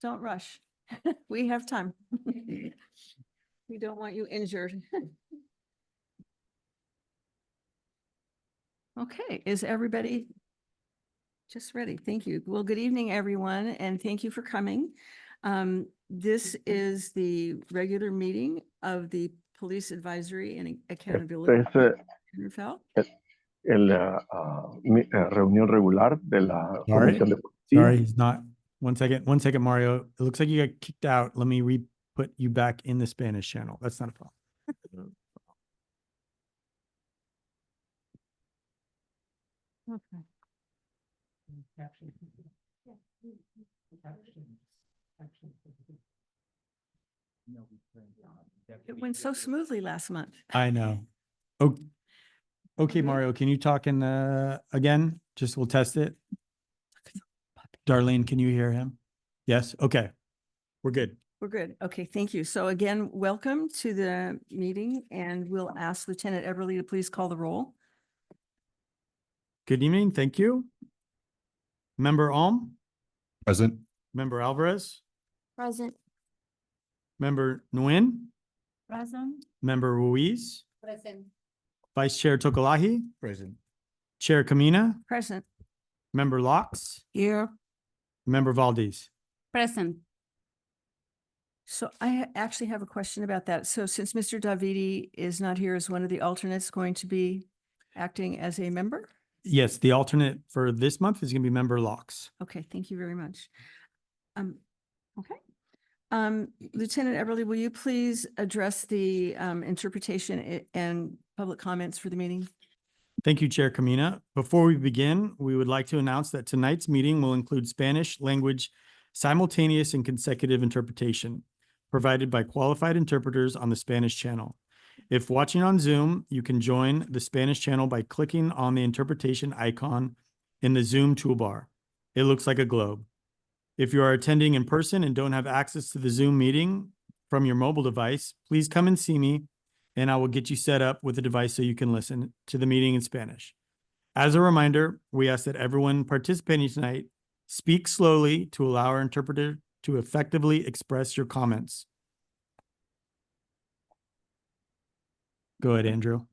Don't rush. We have time. We don't want you injured. Okay, is everybody just ready? Thank you. Well, good evening, everyone, and thank you for coming. This is the regular meeting of the Police Advisory and Accountability. Esta Interfel. es la reunión regular de la Sorry, Comisión de sorry, Policía. he's not. One second, Mario. It looks like you got kicked out. Let me put you back in the Spanish channel. That's not a problem. Okay. It went so smoothly last month. I know. Oh, okay, Mario, can you talk in again? Just we'll test it. Darlene, can you hear him? Yes. Okay. We're good. We're good. Okay, thank you. So again, welcome to the meeting, and we'll ask Lieutenant Eberly to please call the roll. Good evening. Thank you. Member Alm, Present. Member Alvarez, Present. Member Nguyen, Present. Member Ruiz, Present. Vice Chair Tokalahi, Present. Chair Kamina, Present. Member Locks, Here. Member Valdez. Present. So I actually have a question about that. So since Mr. Davidi is not here, is one of the alternates going to be acting as a member? Yes, the alternate for this month is going to be Member Locks. Okay, thank you very much. Okay. Lieutenant Eberly, will you please address the interpretation and public comments for the meeting? Thank you, Chair Kamina. Before we begin, we would like to announce that tonight's meeting will include Spanish language simultaneous and consecutive interpretation provided by qualified interpreters on the Spanish channel. If watching on Zoom, you can join the Spanish channel by clicking on the interpretation icon in the Zoom toolbar. It looks like a globe. If you are attending in person and don't have access to the Zoom meeting from your mobile device, please come and see me and I will get you set up with a device so you can listen to the meeting in Spanish. As a reminder, we ask that everyone participating tonight speak slowly to allow our interpreter to effectively express your comments. Go ahead, Andrew.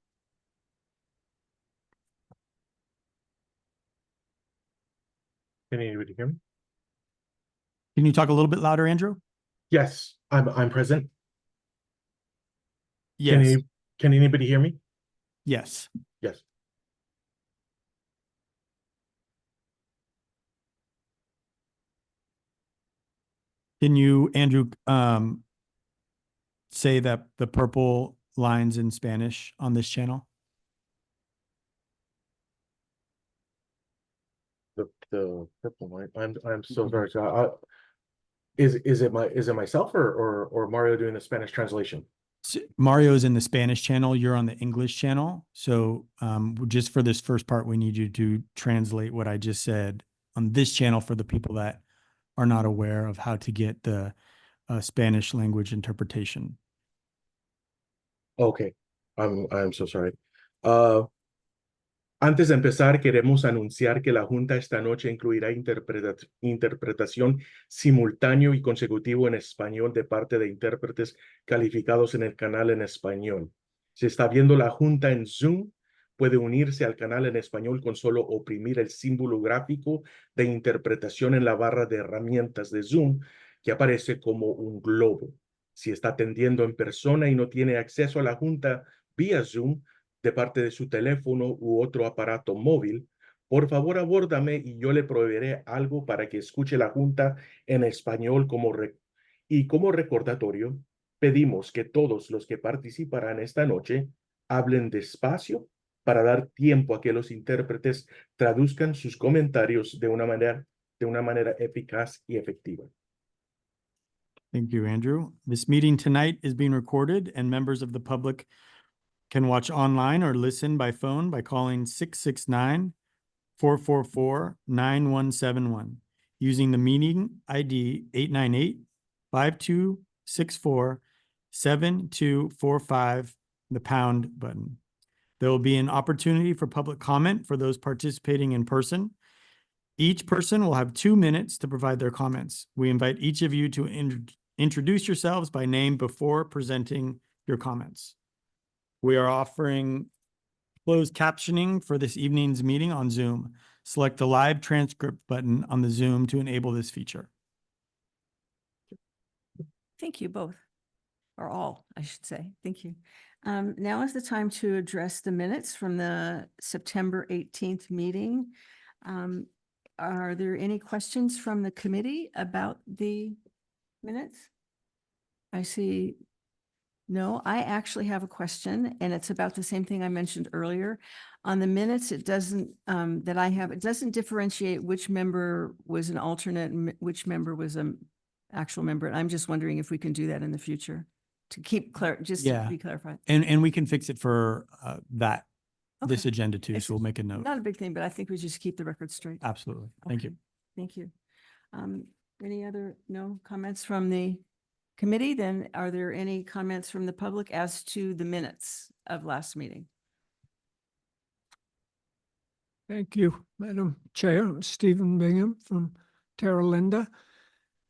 Can anybody hear me? Can you talk a little bit louder, Andrew? Yes, I'm present. Yes. Can anybody hear me? Yes. Yes. Can you, Andrew, say that the purple lines in Spanish on this channel? The purple one. I'm so sorry. So is it myself or Mario doing the Spanish translation? Mario is in the Spanish channel. You're on the English channel. So just for this first part, we need you to translate what I just said on this channel for the people that are not aware of how to get the Spanish language interpretation. Okay, I'm so sorry. Antes de empezar, queremos anunciar que la Junta esta noche incluirá interpretación simultáneo y consecutivo en español de parte de intérpretes calificados en el canal en español. Si está viendo la Junta en Zoom, puede unirse al canal en español con solo oprimir el símbolo gráfico de interpretación en la barra de herramientas de Zoom, que aparece como un globo. Si está atendiendo en persona y no tiene acceso a la Junta vía Zoom, de parte de su teléfono u otro aparato móvil, por favor abórdame y yo le proveeré algo para que escuche la Junta en español como recordatorio. Pedimos que todos los que participarán esta noche hablen despacio para dar tiempo a que los intérpretes traduzcan sus comentarios de una manera eficaz y efectiva. Thank you, Andrew. This meeting tonight is being recorded and members of the public can watch online or listen by phone by calling 669-444-9171 using the meeting ID 898-5264-7245, the pound button. There will be an opportunity for public comment for those participating in person. Each person will have 2 minutes to provide their comments. We invite each of you to introduce yourselves by name before presenting your comments. We are offering closed captioning for this evening's meeting on Zoom. Select the live transcript button on the Zoom to enable this feature. Thank you both, or all, I should say. Thank you. Now is the time to address the minutes from the September 18th meeting. Are there any questions from the committee about the minutes? I see. No, I actually have a question, and it's about the same thing I mentioned earlier. On the minutes, it doesn't, that I have, it doesn't differentiate which member was an alternate and which member was an actual member. And I'm just wondering if we can do that in the future to keep just to Yeah. be clarified. And we can fix it for this Okay. agenda too, It's so we'll make a note. Not a big thing, but I think we just keep the record straight. Absolutely. Thank you. Okay, thank you. Any other, no comments from the committee? Then are there any comments from the public as to the minutes of last meeting? Thank you, Madam Chair. I'm Stephen Bingham from Terra Linda.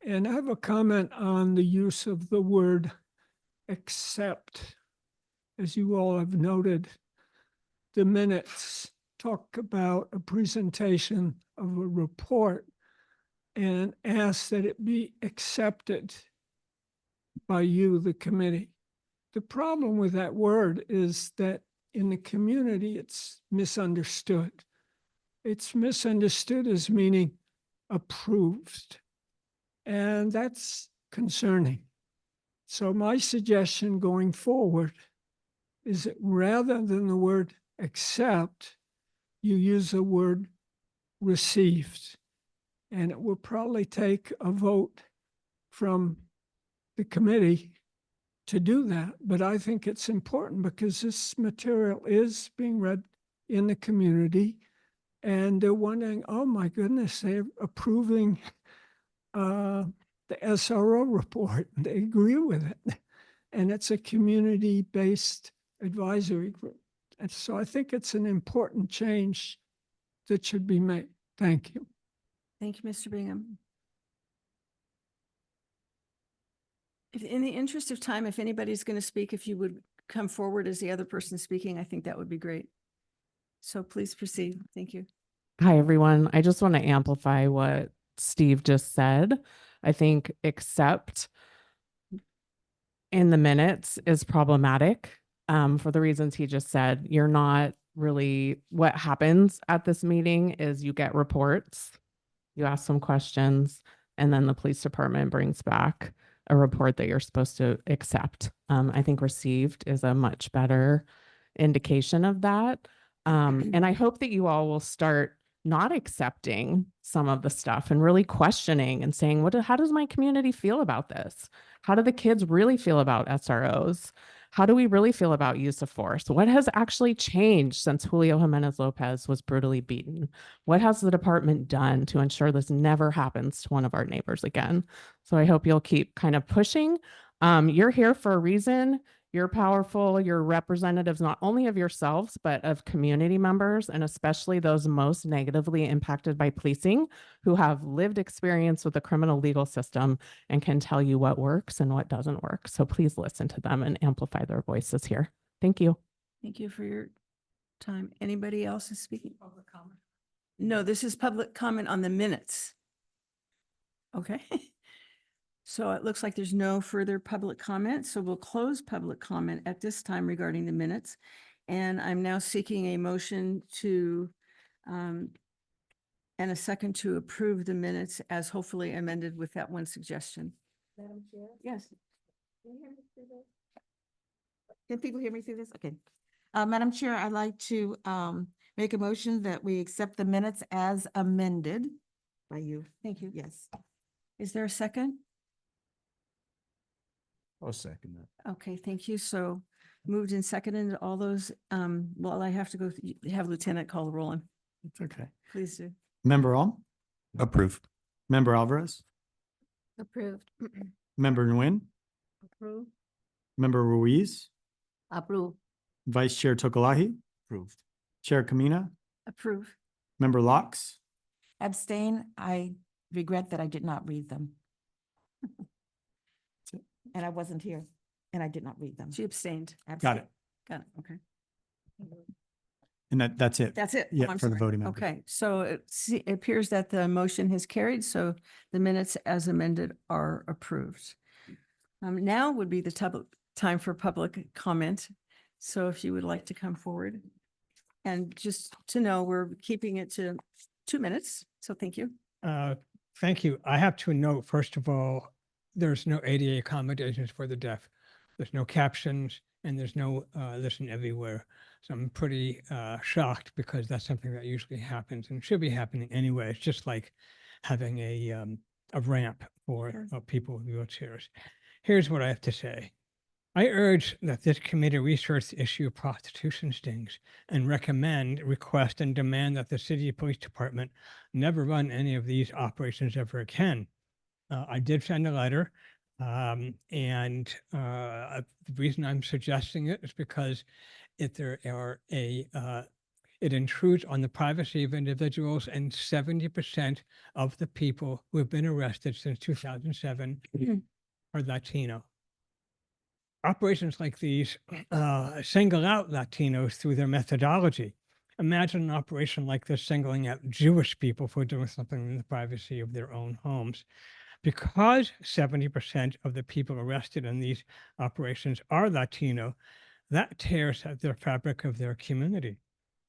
And I have a comment on the use of the word accept. As you all have noted, the minutes talk about a presentation of a report and ask that it be accepted by you, the committee. The problem with that word is that in the community, it's misunderstood. It's misunderstood as meaning approved. And that's concerning. So my suggestion going forward is that rather than the word accept, you use the word received. And it will probably take a vote from the committee to do that. But I think it's important because this material is being read in the community. And they're wondering, oh my goodness, they're approving the SRO report. They agree with it. And it's a community-based advisory group. And so I think it's an important change that should be made. Thank you. Thank you, Mr. Bingham. In the interest of time, if anybody's going to speak, if you would come forward as the other person speaking, I think that would be great. So please proceed. Thank you. Hi, everyone. I just want to amplify what Steve just said. I think accept in the minutes is problematic for the reasons he just said. You're not really, what happens at this meeting is you get reports, you ask some questions, and then the police department brings back a report that you're supposed to accept. I think received is a much better indication of that. And I hope that you all will start not accepting some of the stuff and really questioning and saying, how does my community feel about this? How do the kids really feel about SROs? How do we really feel about use of force? What has actually changed since Julio Jimenez Lopez was brutally beaten? What has the department done to ensure this never happens to one of our neighbors again? So I hope you'll keep kind of pushing. You're here for a reason. You're powerful. You're representatives not only of yourselves, but of community members, and especially those most negatively impacted by policing who have lived experience with the criminal legal system and can tell you what works and what doesn't work. So please listen to them and amplify their voices here. Thank you. Thank you for your time. Anybody else is speaking? Public comment. No, this is public comment on the minutes. Okay. So it looks like there's no further public comment. So we'll close public comment at this time regarding the minutes. And I'm now seeking a motion to, and a second to approve the minutes as hopefully amended with that one suggestion. Madam Chair? Yes. Can you hear me through this? Can people hear me through this? Okay. Madam Chair, I'd like to make a motion that we accept the minutes as amended by you. Thank you. Yes. Is there a second? I'll second that. Okay, thank you. So moved and seconded, all those, well, I have to go, have Lieutenant call the roll in. It's okay. Please do. Member All, Approve. Member Alvarez, Approved. Member Nguyen, Approved. Member Ruiz, Approved. Vice Chair Tokalahi, Approved. Chair Kamina, Approve. Member Locks, Abstain, I regret that I did not read them. it. And I wasn't here, and I did not read them. She abstained. Got it. Got it. Okay. And that's it. That's it. Oh, Yeah, I'm for the sorry. voting members. Okay, so it appears that the motion has carried, so the minutes as amended are approved. Now would be the time for public comment. So if you would like to come forward. And just to know, we're keeping it to 2 minutes, so thank you. Thank you. I have to note, first of all, there's no ADA accommodations for the deaf. There's no captions and there's no listen everywhere. So I'm pretty shocked because that's something that usually happens and should be happening anyway. It's just like having a ramp for Sure. people with wheelchairs. Here's what I have to say. I urge that this committee research the issue of prostitution stings and recommend, request, and demand that the city police department never run any of these operations ever again. I did send a letter, and the reason I'm suggesting it is because it intrudes on the privacy of individuals, and 70% of the people who have been arrested since 2007 are Latino. Operations like these single out Latinos through their methodology. Imagine an operation like this singling out Jewish people for doing something in the privacy of their own homes. Because 70% of the people arrested in these operations are Latino, that tears at the fabric of their community.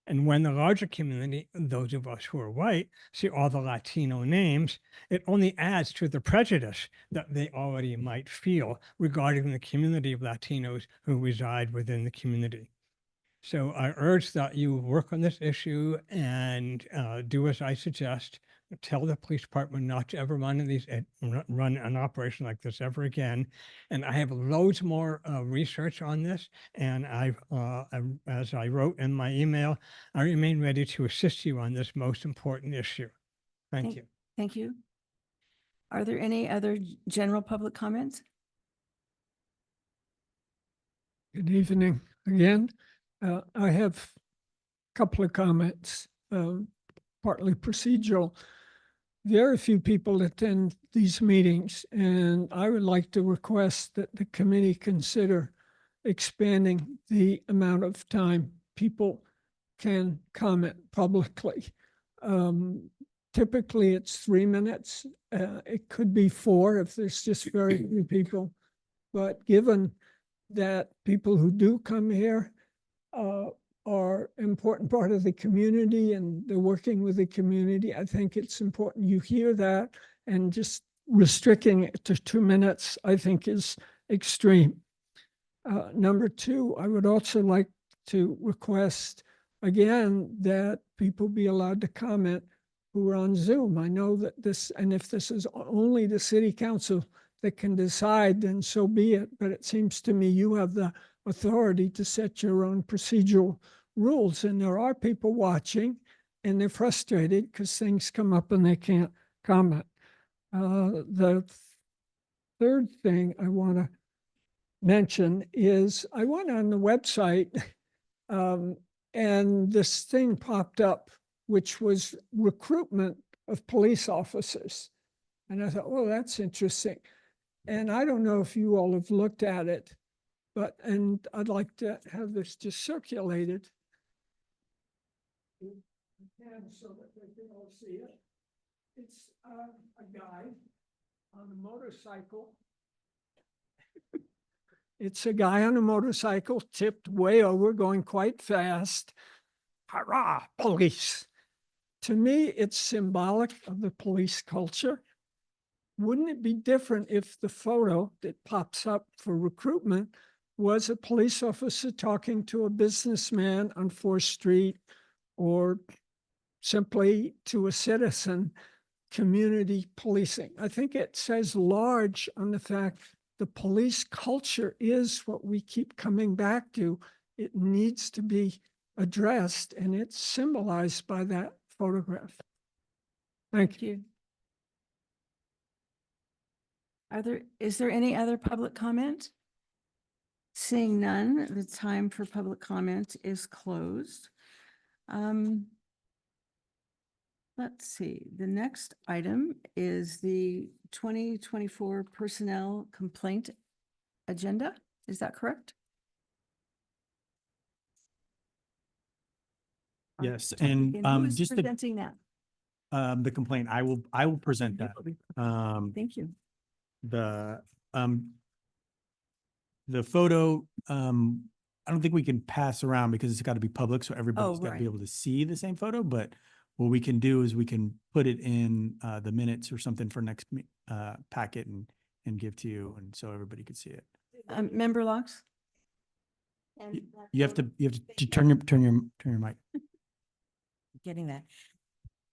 And when the larger community, those of us who are white, see all the Latino names, it only adds to the prejudice that they already might feel regarding the community of Latinos who reside within the community. So I urge that you work on this issue and do as I suggest. Tell the police department not to ever run an operation like this ever again. And I have loads more research on this. And as I wrote in my email, I remain ready to assist you on this most important issue. Thank you. Thank you. Are there any other general public comments? Good evening again. I have a couple of comments, partly procedural. Very few people attend these meetings, and I would like to request that the committee consider expanding the amount of time people can comment publicly. Typically, it's 3 minutes. It could be 4 if there's just very few people. But given that people who do come here are an important part of the community and they're working with the community, I think it's important you hear that, and just restricting it to 2 minutes, I think, is extreme. Number 2, I would also like to request again that people be allowed to comment who are on Zoom. I know that this, and if this is only the city council that can decide, then so be it. But it seems to me you have the authority to set your own procedural rules. And there are people watching and they're frustrated because things come up and they can't comment. The third thing I want to mention is I went on the website and this thing popped up, which was recruitment of police officers. And I thought, oh, that's interesting. And I don't know if you all have looked at it, and I'd like to have this just circulated. And so that they can all see it. It's a guy on a motorcycle. It's a guy on a motorcycle tipped way over, going quite fast. Hurrah, police. To me, it's symbolic of the police culture. Wouldn't it be different if the photo that pops up for recruitment was a police officer talking to a businessman on 4th Street, or simply to a citizen? Community policing. I think it says large on the fact the police culture is what we keep coming back to. It needs to be addressed, and it's symbolized by that photograph. Thank you. Is there any other public comment? Seeing none, the time for public comment is closed. Let's see, the next item is the 2024 personnel complaint agenda. Is that correct? Yes, and And who is just presenting that? the complaint, I will present that. Thank you. The the photo, I don't think we can pass around because it's got to be public, so everybody's got to be right. able to see the same photo, but what we can do is we can put it in the minutes or something for next packet and give to you, and so everybody could see it. Member Locks? You have to turn your mic. Getting that.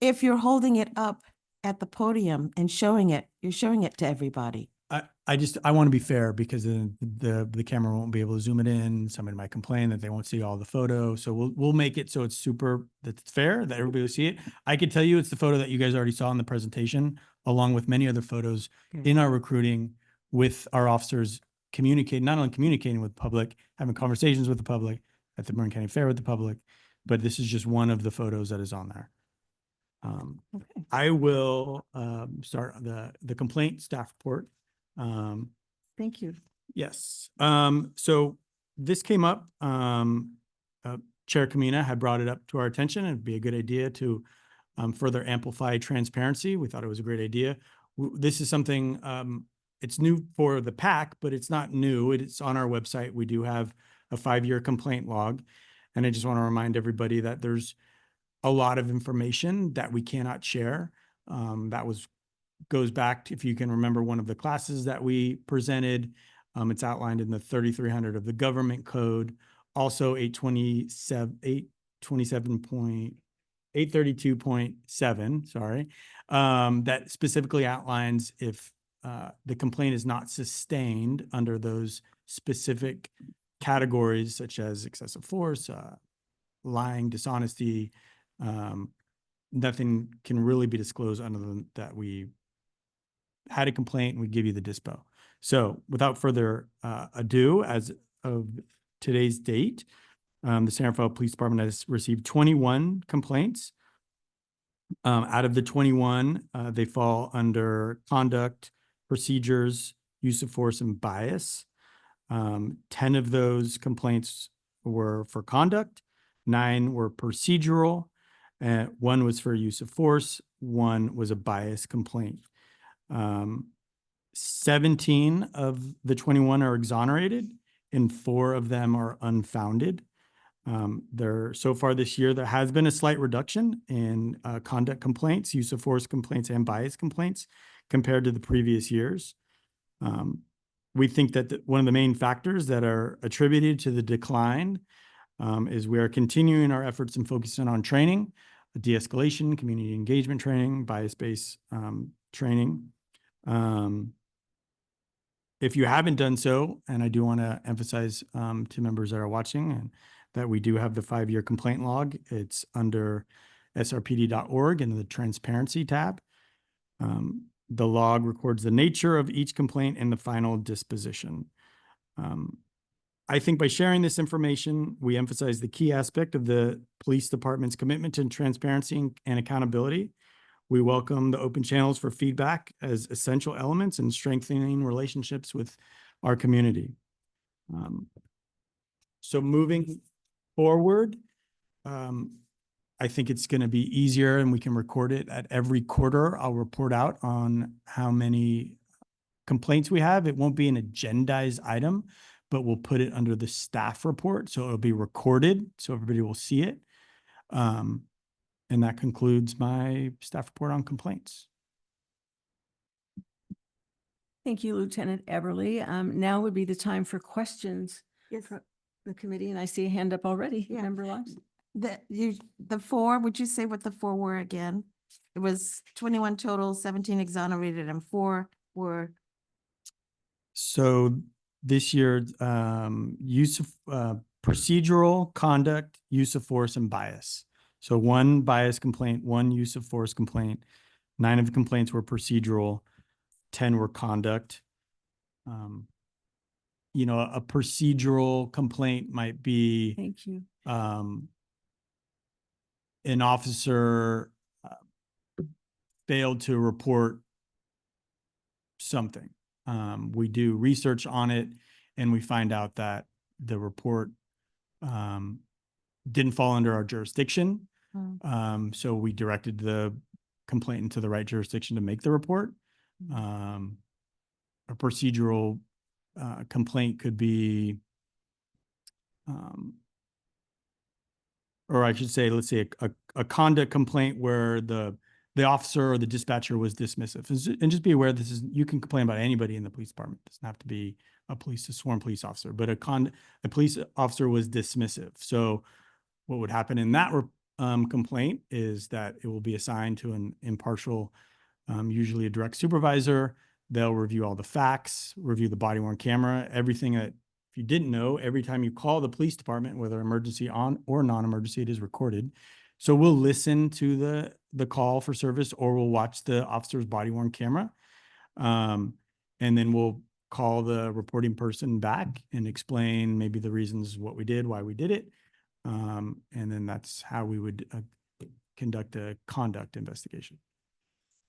If you're holding it up at the podium and showing it, you're showing it to everybody. I want to be fair because then the camera won't be able to zoom it in. Somebody might complain that they won't see all the photo. So we'll make it so it's that it's fair, that everybody will see it. I can tell you it's the photo that you guys already saw in the presentation, along with many other photos in our recruiting with our officers not only communicating with the public, having conversations with the public at the Marin County Fair with the public, but this is just one of the photos that is on there. Okay. I will start the complaint staff report. Thank you. Yes. So this came up, Chair Kamina had brought it up to our attention. It'd be a good idea to further amplify transparency. We thought it was a great idea. This is something, it's new for the PAC, but it's not new. It's on our website. We do have a 5-year complaint log. And I just want to remind everybody that there's a lot of information that we cannot share. Goes back to, if you can remember, one of the classes that we presented. It's outlined in the 3300 of the government code, also 832.7, sorry, that specifically outlines if the complaint is not sustained under those specific categories such as excessive force, lying, dishonesty, nothing can really be disclosed other than that we had a complaint and we give you the dispo. So without further ado, as of today's date, the San Rafael Police Department has received 21 complaints. Out of the 21, they fall under conduct, procedures, use of force, and bias. 10 of those complaints were for conduct, 9 were procedural, 1 was for use of force, 1 was a bias complaint. 17 of the 21 are exonerated and 4 of them are unfounded. So far this year, there has been a slight reduction in conduct complaints, use of force complaints, and bias complaints compared to the previous years. We think that one of the main factors that are attributed to the decline is we are continuing our efforts and focusing on training, de-escalation, community engagement training, bias-based training. If you haven't done so, and I do want to emphasize to members that are watching and that we do have the 5-year complaint log. It's under srpd.org in the transparency tab. The log records the nature of each complaint and the final disposition. I think by sharing this information, we emphasize the key aspect of the police department's commitment to transparency and accountability. We welcome the open channels for feedback as essential elements in strengthening relationships with our community. So moving forward, I think it's going to be easier and we can record it at every quarter. I'll report out on how many complaints we have. It won't be an agendized item, but we'll put it under the staff report. So it'll be recorded so everybody will see it. And that concludes my staff report on complaints. Thank you, Lieutenant Everly. Now would be the time for questions. Yes. from the committee, and I see a hand up already. Yeah. Member Locks? The 4, would you say what the 4 were again? It was 21 total, 17 exonerated, and 4 were. So this year, use of procedural, conduct, use of force, and bias. So 1 bias complaint, 1 use of force complaint, 9 of the complaints were procedural, 10 were conduct. You know, a procedural complaint might be Thank you. an officer failed to report something. We do research on it and we find out that the report didn't fall under our jurisdiction. So we directed the complainant to the right jurisdiction to make the report. A procedural complaint could be, or I should say, let's say a conduct complaint where the officer or the dispatcher was dismissive. And just be aware, you can complain about anybody in the police department. It doesn't have to be a sworn police officer, but a police officer was dismissive. So what would happen in that complaint is that it will be assigned to an impartial, usually a direct supervisor. They'll review all the facts, review the body worn camera, everything that, if you didn't know, every time you call the police department, whether emergency on or non-emergency, it is recorded. So we'll listen to the call for service, or we'll watch the officer's body worn camera. And then we'll call the reporting person back and explain maybe the reasons what we did, why we did it. And then that's how we would conduct a conduct investigation.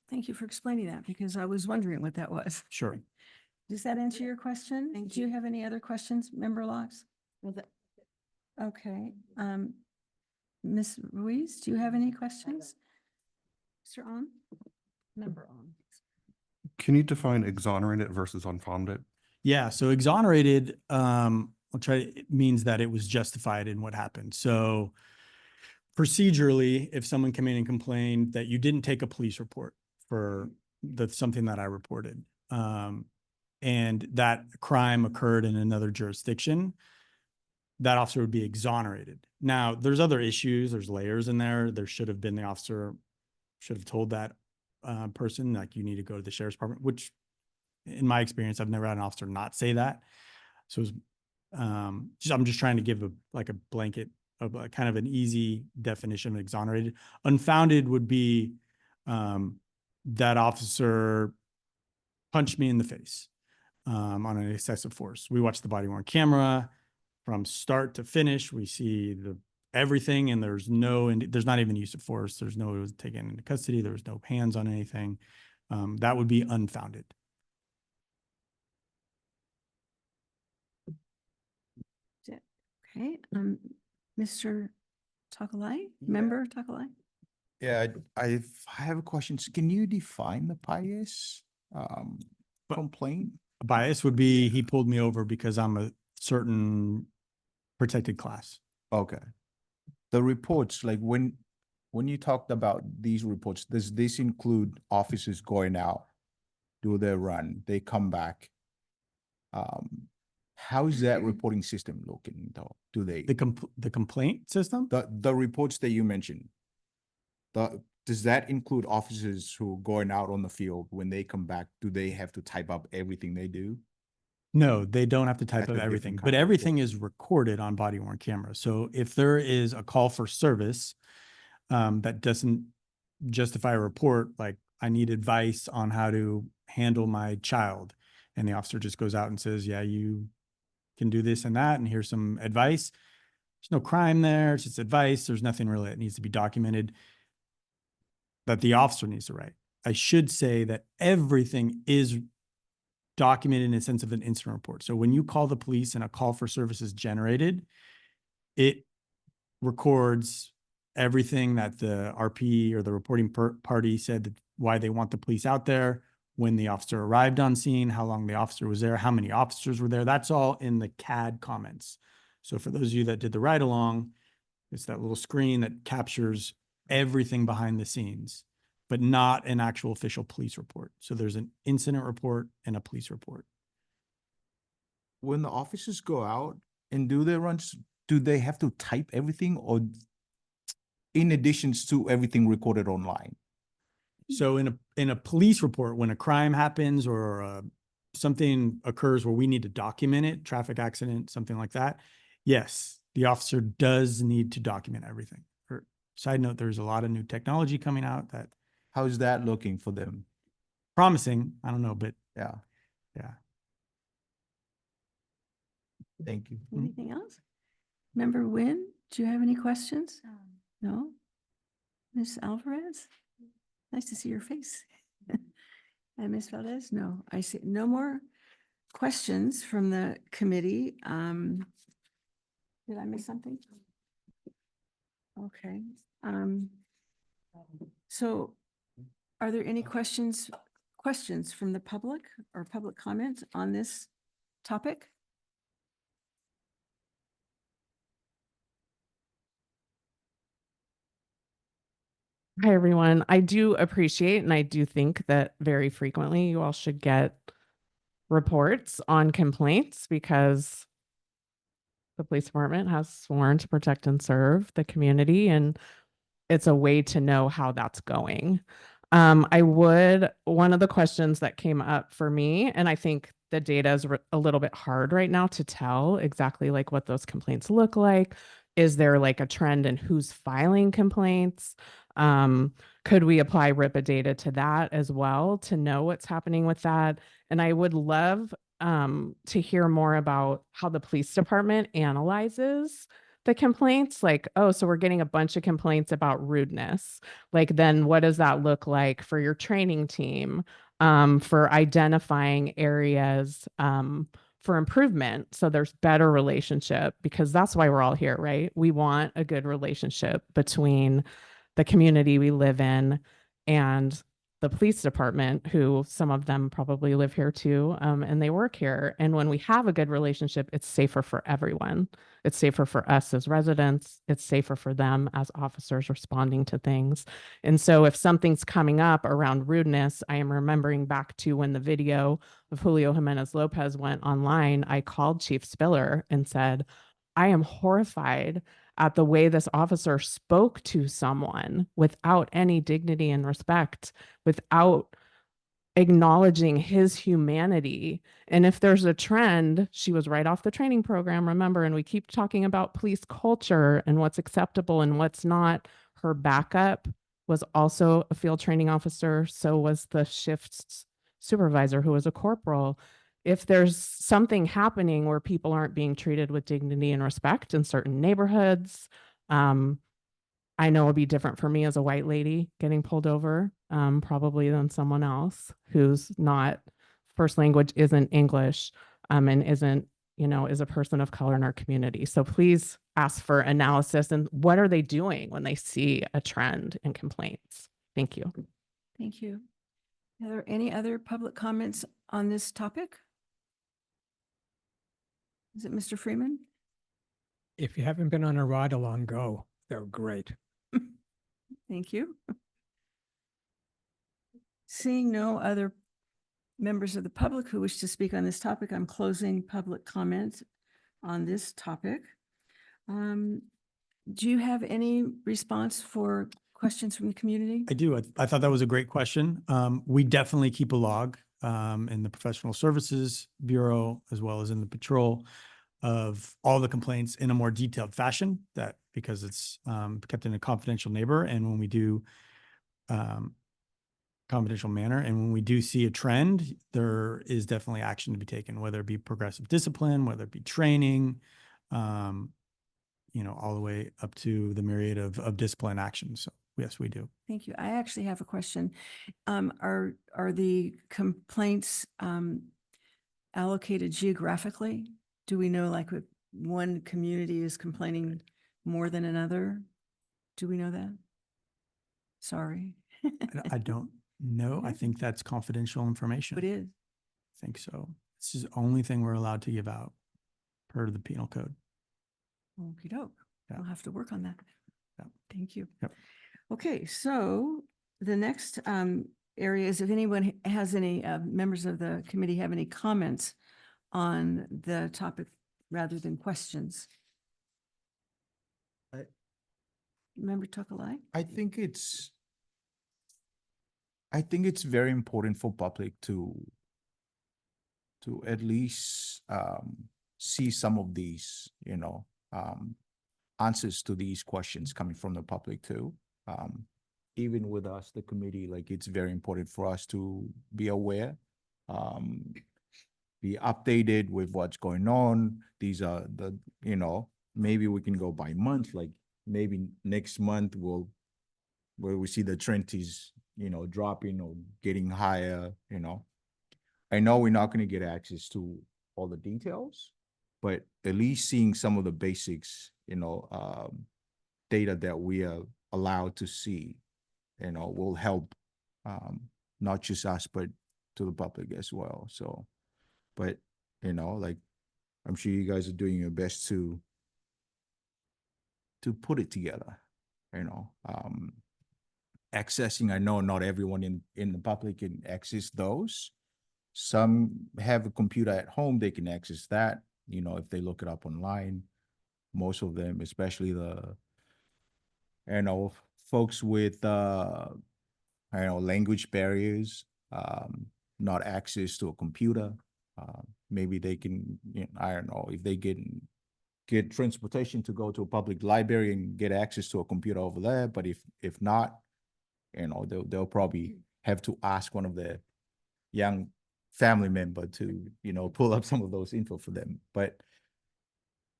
Thank you for explaining that, because I was wondering what that was. Sure. Does that answer your question? Thank Do you have any other questions, Member Locks? Okay. Ms. Ruiz, do you have any questions? Mr. On? Member On. Can you define exonerated versus unfounded? Yeah. So exonerated, it means that it was justified in what happened. So procedurally, if someone came in and complained that you didn't take a police report for something that I reported, and that crime occurred in another jurisdiction, that officer would be exonerated. Now, there's other issues. There's layers in there. There should have been, the officer should have told that person, like, you need to go to the sheriff's department, which in my experience, I've never had an officer not say that. So it was, I'm just trying to give a blanket of a kind of an easy definition of exonerated. Unfounded would be that officer punched me in the face on an excessive force. We watched the body worn camera from start to finish. We see everything, and there's not even use of force. There's no, it was taken into custody. There was no hands on anything. That would be unfounded. Okay, Mr. Takalai, Member Takalai? Yeah, I have a question. Can you define the bias complaint? Bias would be he pulled me over because I'm a certain protected class. Okay. The reports, like when you talked about these reports, does this include officers going out, do their run, they come back? How is that reporting system looking though? Do they? The complaint system? The reports that you mentioned, does that include officers who are going out on the field? When they come back, do they have to type up everything they do? No, they don't have to type That's a up different everything, kind but of everything is recorded on body worn camera. So if there is a call for service that doesn't justify a report, like I need advice on how to handle my child, and the officer just goes out and says, yeah, you can do this and that, and here's some advice. There's no crime there. It's just advice. There's nothing really that needs to be documented that the officer needs to write. I should say that everything is documented in a sense of an incident report. So when you call the police and a call for service is generated, it records everything that the RP or the reporting party said, that why they want the police out there, when the officer arrived on scene, how long the officer was there, how many officers were there. That's all in the CAD comments. So for those of you that did the ride along, it's that little screen that captures everything behind the scenes, but not an actual official police report. So there's an incident report and a police report. When the officers go out and do their runs, do they have to type everything, or in addition to everything recorded online? So in a police report, when a crime happens or something occurs where we need to document it, traffic accident, something like that, yes, the officer does need to document everything. Side note, there's a lot of new technology coming out that How's that looking for them? promising. I don't know, but Yeah, yeah. thank you. Anything else? Member Nguyen, do you have any questions? No? Ms. Alvarez? Nice to see your face. And Ms. Valdez, no, I see no more questions from the committee. Did I miss something? Okay. So are there any questions from the public or public comment on this topic? Hi, everyone. I do appreciate and I do think that very frequently you all should get reports on complaints because the police department has sworn to protect and serve the community, and it's a way to know how that's going. One of the questions that came up for me, and I think the data is a little bit hard right now to tell exactly like what those complaints look like. Is there like a trend in who's filing complaints? Could we apply RIPA data to that as well to know what's happening with that? And I would love to hear more about how the police department analyzes the complaints. Like, oh, so we're getting a bunch of complaints about rudeness. Like, then what does that look like for your training team, for identifying areas for improvement so there's better relationship? Because that's why we're all here, right? We want a good relationship between the community we live in and the police department, who some of them probably live here too, and they work here. And when we have a good relationship, it's safer for everyone. It's safer for us as residents. It's safer for them as officers responding to things. And so if something's coming up around rudeness, I am remembering back to when the video of Julio Jimenez Lopez went online, I called Chief Spiller and said, I am horrified at the way this officer spoke to someone without any dignity and respect, without acknowledging his humanity. And if there's a trend, she was right off the training program, remember, and we keep talking about police culture and what's acceptable and what's not. Her backup was also a field training officer. So was the shift supervisor, who was a corporal. If there's something happening where people aren't being treated with dignity and respect in certain neighborhoods, I know it'll be different for me as a white lady getting pulled over, probably than someone else who's not, first language isn't English, and isn't, is a person of color in our community. So please ask for analysis and what are they doing when they see a trend in complaints? Thank you. Thank you. Are there any other public comments on this topic? Is it Mr. Freeman? If you haven't been on a ride along, go. They're great. Thank you. Seeing no other members of the public who wish to speak on this topic, I'm closing public comment on this topic. Do you have any response for questions from the community? I do. I thought that was a great question. We definitely keep a log in the Professional Services Bureau, as well as in the patrol, of all the complaints in a more detailed fashion, that because it's kept in a confidential manner. And when we do confidential manner, and when we do see a trend, there is definitely action to be taken, whether it be progressive discipline, whether it be training, all the way up to the myriad of discipline actions. So yes, we do. Thank you. I actually have a question. Are the complaints allocated geographically? Do we know, like, if one community is complaining more than another? Do we know that? Sorry. I don't know. I think that's confidential information. It is. I think so. This is the only thing we're allowed to give out per the penal code. Okey doke. Yeah. I'll have to work on that. Yeah. Thank you. Yep. Okay, so the next area is if anyone has any members of the committee have any comments on the topic rather than questions. Member Tokalai? I think it's very important for public to at least see some of these, answers to these questions coming from the public too. Even with us, the committee, like, it's very important for us to be aware, be updated with what's going on. These are the, maybe we can go by month, like maybe next month where we see the trend is dropping or getting higher, I know we're not gonna get access to all the details, but at least seeing some of the basics, data that we are allowed to see, will help, not just us, but to the public as well. So, but, like, I'm sure you guys are doing your best to put it together, accessing, I know not everyone in the public can access those. Some have a computer at home, they can access that, if they look it up online. Most of them, especially the, folks with, language barriers, not access to a computer. Maybe they can, I don't know, if they get transportation to go to a public library and get access to a computer over there. But if not, they'll probably have to ask one of their young family member to, pull up some of those info for them. But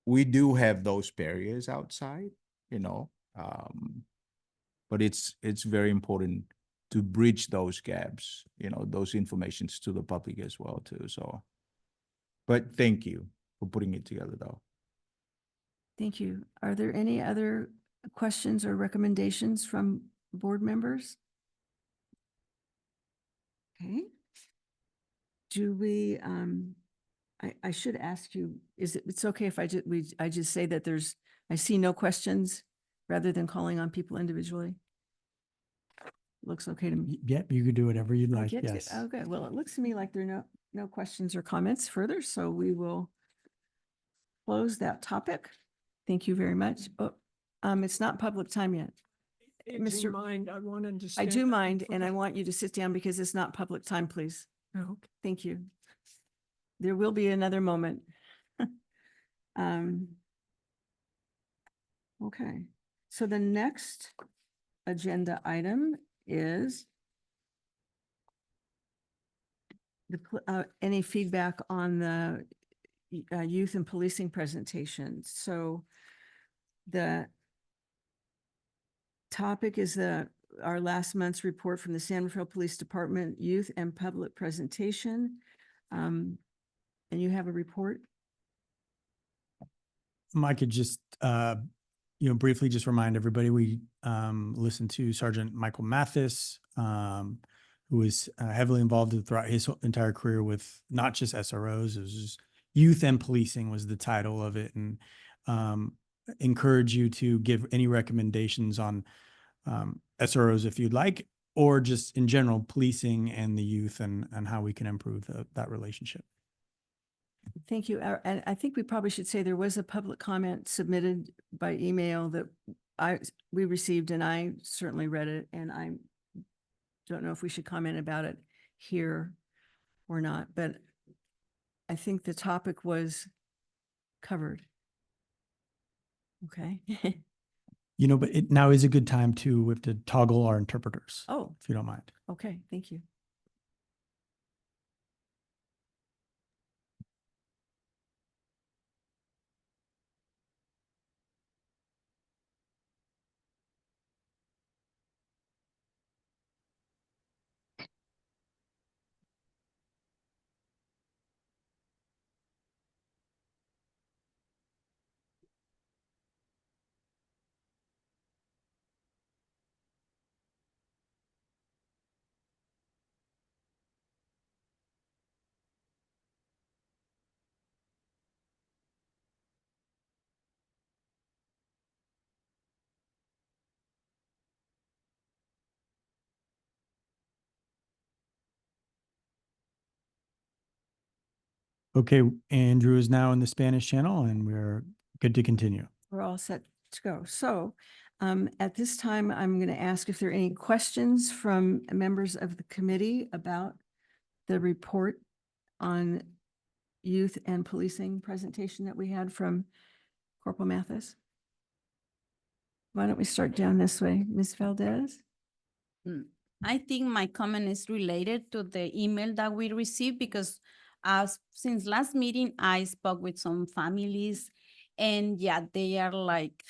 we do have those barriers outside, but it's very important to bridge those gaps, those informations to the public as well too. So, but thank you for putting it together though. Thank you. Are there any other questions or recommendations from board members? Okay. Do we, I should ask you, it's okay if I just say that I see no questions rather than calling on people individually? Looks okay to me. Yep, you could do whatever you'd I like, get to- yes. Okay, well, it looks to me like there are no questions or comments further, so we will close that topic. Thank you very much. Oh, it's not public time yet. Mr. Mr. Mind, I wanted to. I stand do up mind, and I forgot. want you to sit down because it's not public time, please. Okay. Thank you. There will be another moment. Okay, so the next agenda item is any feedback on the youth and policing presentation. So the topic is our last month's report from the San Rafael Police Department Youth and Public Presentation. And you have a report? I could just, briefly just remind everybody, we listened to Sergeant Michael Mathis, who was heavily involved throughout his entire career with not just SROs, it was just Youth and Policing was the title of it. And encourage you to give any recommendations on SROs if you'd like, or just in general, policing and the youth and how we can improve that relationship. Thank you. And I think we probably should say there was a public comment submitted by email that we received, and I certainly read it, and I don't know if we should comment about it here or not, but I think the topic was covered. Okay. But it now is a good time we have to toggle our interpreters. Oh, If you don't mind. okay. Thank you. Okay, Andrew is now in the Spanish channel and we're good to continue. We're all set to go. So at this time, I'm going to ask if there are any questions from members of the committee about the report on youth and policing presentation that we had from Corporal Mathis. Why don't we start down this way? Ms. Valdez? I think my comment is related to the email that we received because since last meeting, I spoke with some families and yeah, they are like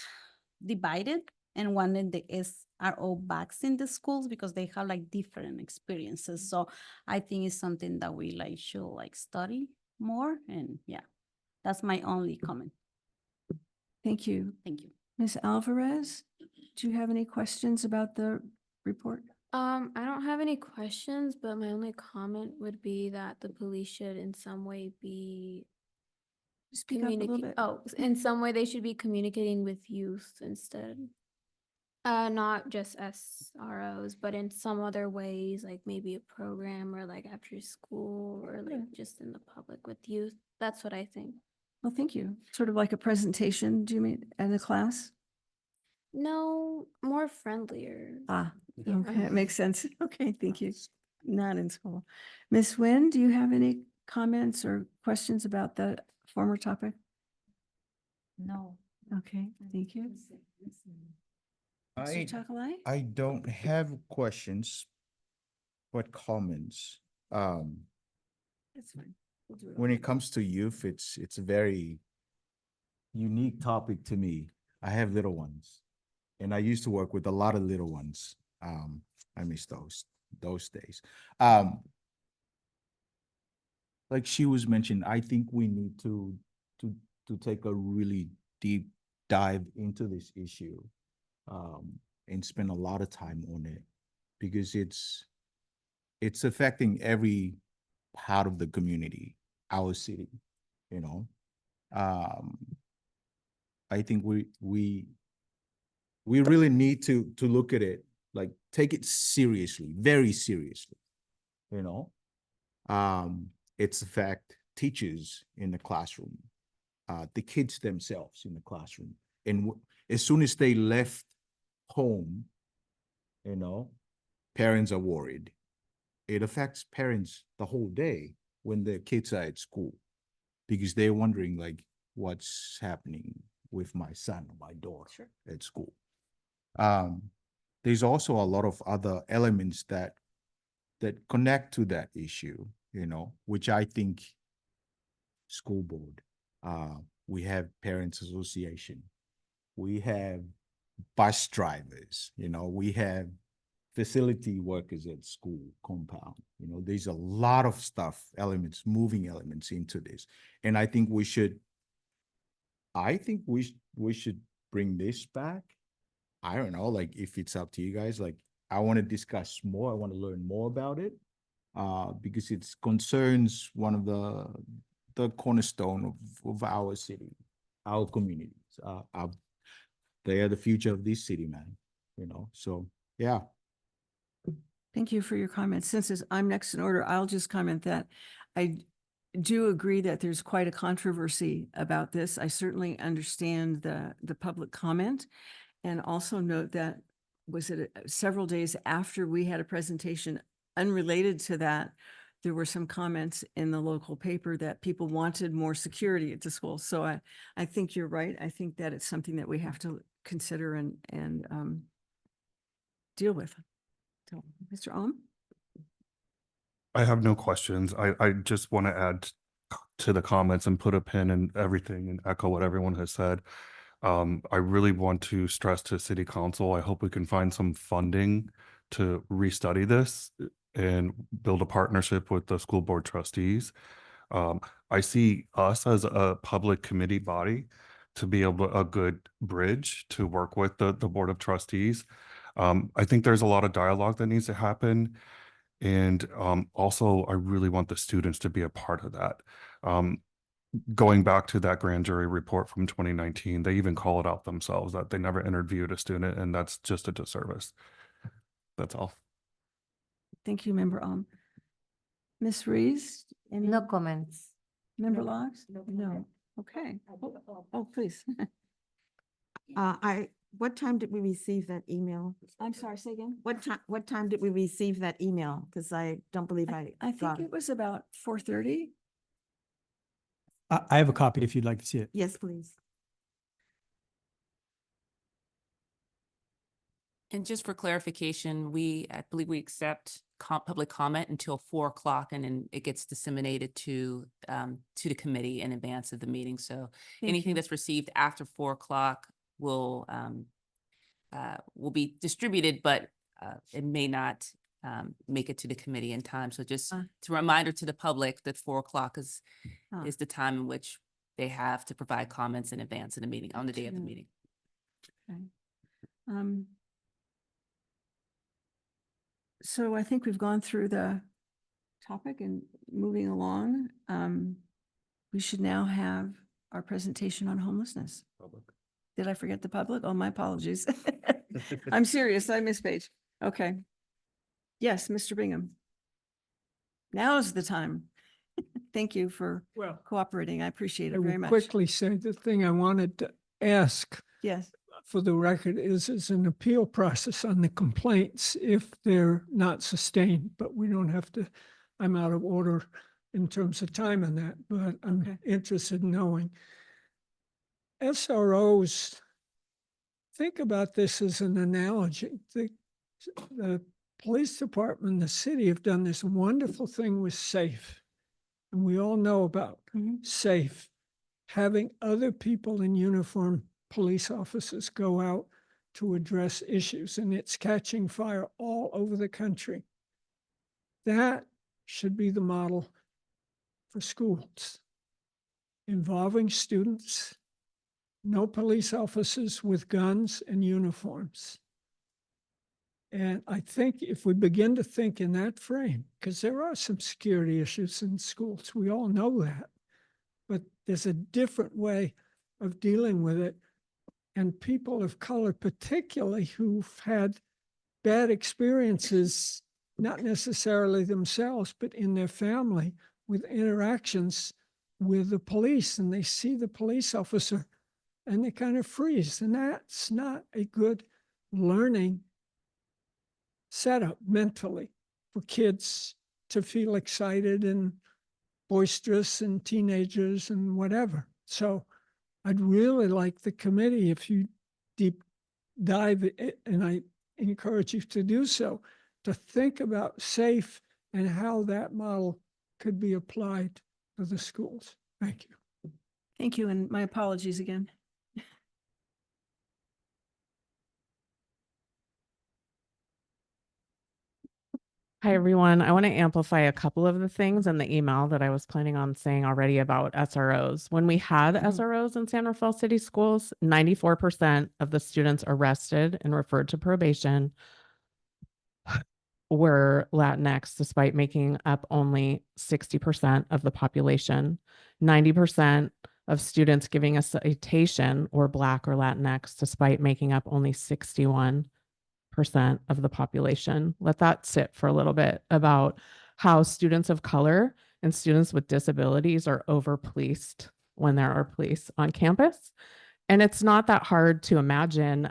divided and wanted the SRO backs in the schools because they have like different experiences. So I think it's something that we like should like study more, and yeah, that's my only comment. Thank you. Thank you. Ms. Alvarez, do you have any questions about the report? I don't have any questions, but my only comment would be that the police should in some way be Speak up a little bit. in some way they should be communicating with youth instead. Not just SROs, but in some other ways, like maybe a program or like after school or like just in the public with youth. That's what I think. Well, thank you. Sort of like a presentation, do you mean, in the class? No, more friendlier. Ah, Yeah. okay, it makes sense. Okay, thank you. Not in school. Ms. Nguyen, do you have any comments or questions about the former topic? No. Okay, thank you. Mr. Takalai? I don't have questions, but comments. That's fine. We'll do it When all. it comes to youth, it's a very unique topic to me. I have little ones, and I used to work with a lot of little ones. I miss those days. Like she was mentioned, I think we need to take a really deep dive into this issue, and spend a lot of time on it, because it's affecting every part of the community, our city, you know. I think we really need to look at it, like take it seriously, very seriously, you know. It's affect teachers in the classroom, the kids themselves in the classroom. And as soon as they left home, you know, parents are worried. It affects parents the whole day when their kids are at school, because they're wondering like what's happening with my son or my daughter at school. There's also a lot of other elements that connect to that issue, you know, which I think school board, we have parents association, we have bus drivers, you know, we have facility workers at school compound, you know, there's a lot of stuff, elements, moving elements into this. And I think we should bring this back. I don't know, like if it's up to you guys, like I want to discuss more, I want to learn more about it, because it concerns one of the cornerstone of our city, our communities. They are the future of this city, man, you know, so yeah. Thank you for your comments. I'm next in order, I'll just comment that I do agree that there's quite a controversy about this. I certainly understand the public comment, and also note that several days after we had a presentation unrelated to that, there were some comments in the local paper that people wanted more security at the school. So I think you're right. I think that it's something that we have to consider and deal with. So, Mr. Ohm? I have no questions. I just want to add to the comments and put a pin in everything and echo what everyone has said. I really want to stress to City Council, I hope we can find some funding to restudy this and build a partnership with the school board trustees. I see us as a public committee body to be a good bridge to work with the board of trustees. I think there's a lot of dialogue that needs to happen. And also, I really want the students to be a part of that. Going back to that grand jury report from 2019, they even call it out themselves that they never interviewed a student, and that's just a disservice. That's all. Thank you, Member Ohm. Ms. Rees? Any No comments. Member No. Logs? No. Okay. Oh, please. What time did we receive that email? I'm sorry, say again? What time did we receive that email? Because I don't believe I I think got it was about 4:30. I have a copy if you'd like to see it. Yes, please. And just for clarification, I believe we accept public comment until 4 o'clock, and then it gets disseminated to the committee in advance of the meeting. So Thank anything you. that's received after 4 o'clock will will be distributed, but it may not make it to the committee in time. So just it's a reminder to the public that 4 o'clock is the time in which they have to provide comments in advance of the meeting, on the day of the Gotcha. meeting. Okay. So I think we've gone through the topic and moving along. We should now have our presentation on homelessness. Did I forget the public? Oh, my apologies. I'm serious. I missed page. Okay. Yes, Mr. Bingham. Now is the time. Thank you for Well, cooperating. I appreciate I it very will much. quickly say the thing I wanted to ask Yes. for the record is an appeal process on the complaints if they're not sustained, but we don't have to, I'm out of order in terms of time on that, but I'm Okay. interested in knowing. SROs, think about this as an analogy. The police department, the city have done this wonderful thing with SAFE. And we all know about SAFE, having other people in uniform, police officers go out to address issues, and it's catching fire all over the country. That should be the model for schools, involving students, no police officers with guns and uniforms. And I think if we begin to think in that frame, because there are some security issues in schools, we all know that, but there's a different way of dealing with it. And people of color, particularly who've had bad experiences, not necessarily themselves, but in their family, with interactions with the police, and they see the police officer and they kind of freeze. And that's not a good learning setup mentally for kids to feel excited and boisterous and teenagers and whatever. So I'd really like the committee, if you deep dive, and I encourage you to do so, to think about SAFE and how that model could be applied to the schools. Thank you. Thank you. And my apologies again. Hi, everyone. I want to amplify a couple of the things in the email that I was planning on saying already about SROs. When we had SROs in San Rafael City Schools, 94% of the students arrested and referred to probation were Latinx, despite making up only 60% of the population. 90% of students giving a citation were Black or Latinx, despite making up only 61% of the population. Let that sit for a little bit about how students of color and students with disabilities are over-policed when there are police on campus. And it's not that hard to imagine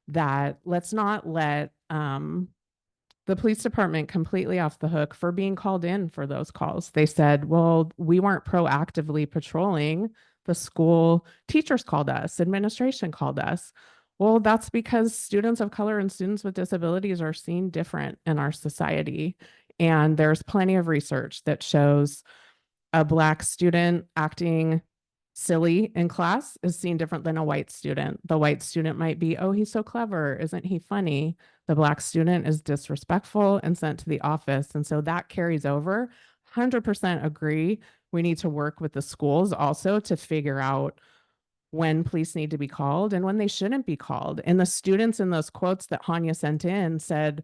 that let's not let the police department completely off the hook for being called in for those calls. They said, well, we weren't proactively patrolling the school. Teachers called us, administration called us. Well, that's because students of color and students with disabilities are seen different in our society. And there's plenty of research that shows a Black student acting silly in class is seen different than a white student. The white student might be, oh, he's so clever. Isn't he funny? The Black student is disrespectful and sent to the office. And so that carries over. 100% agree. We need to work with the schools also to figure out when police need to be called and when they shouldn't be called. And the students in those quotes that Hanya sent in said,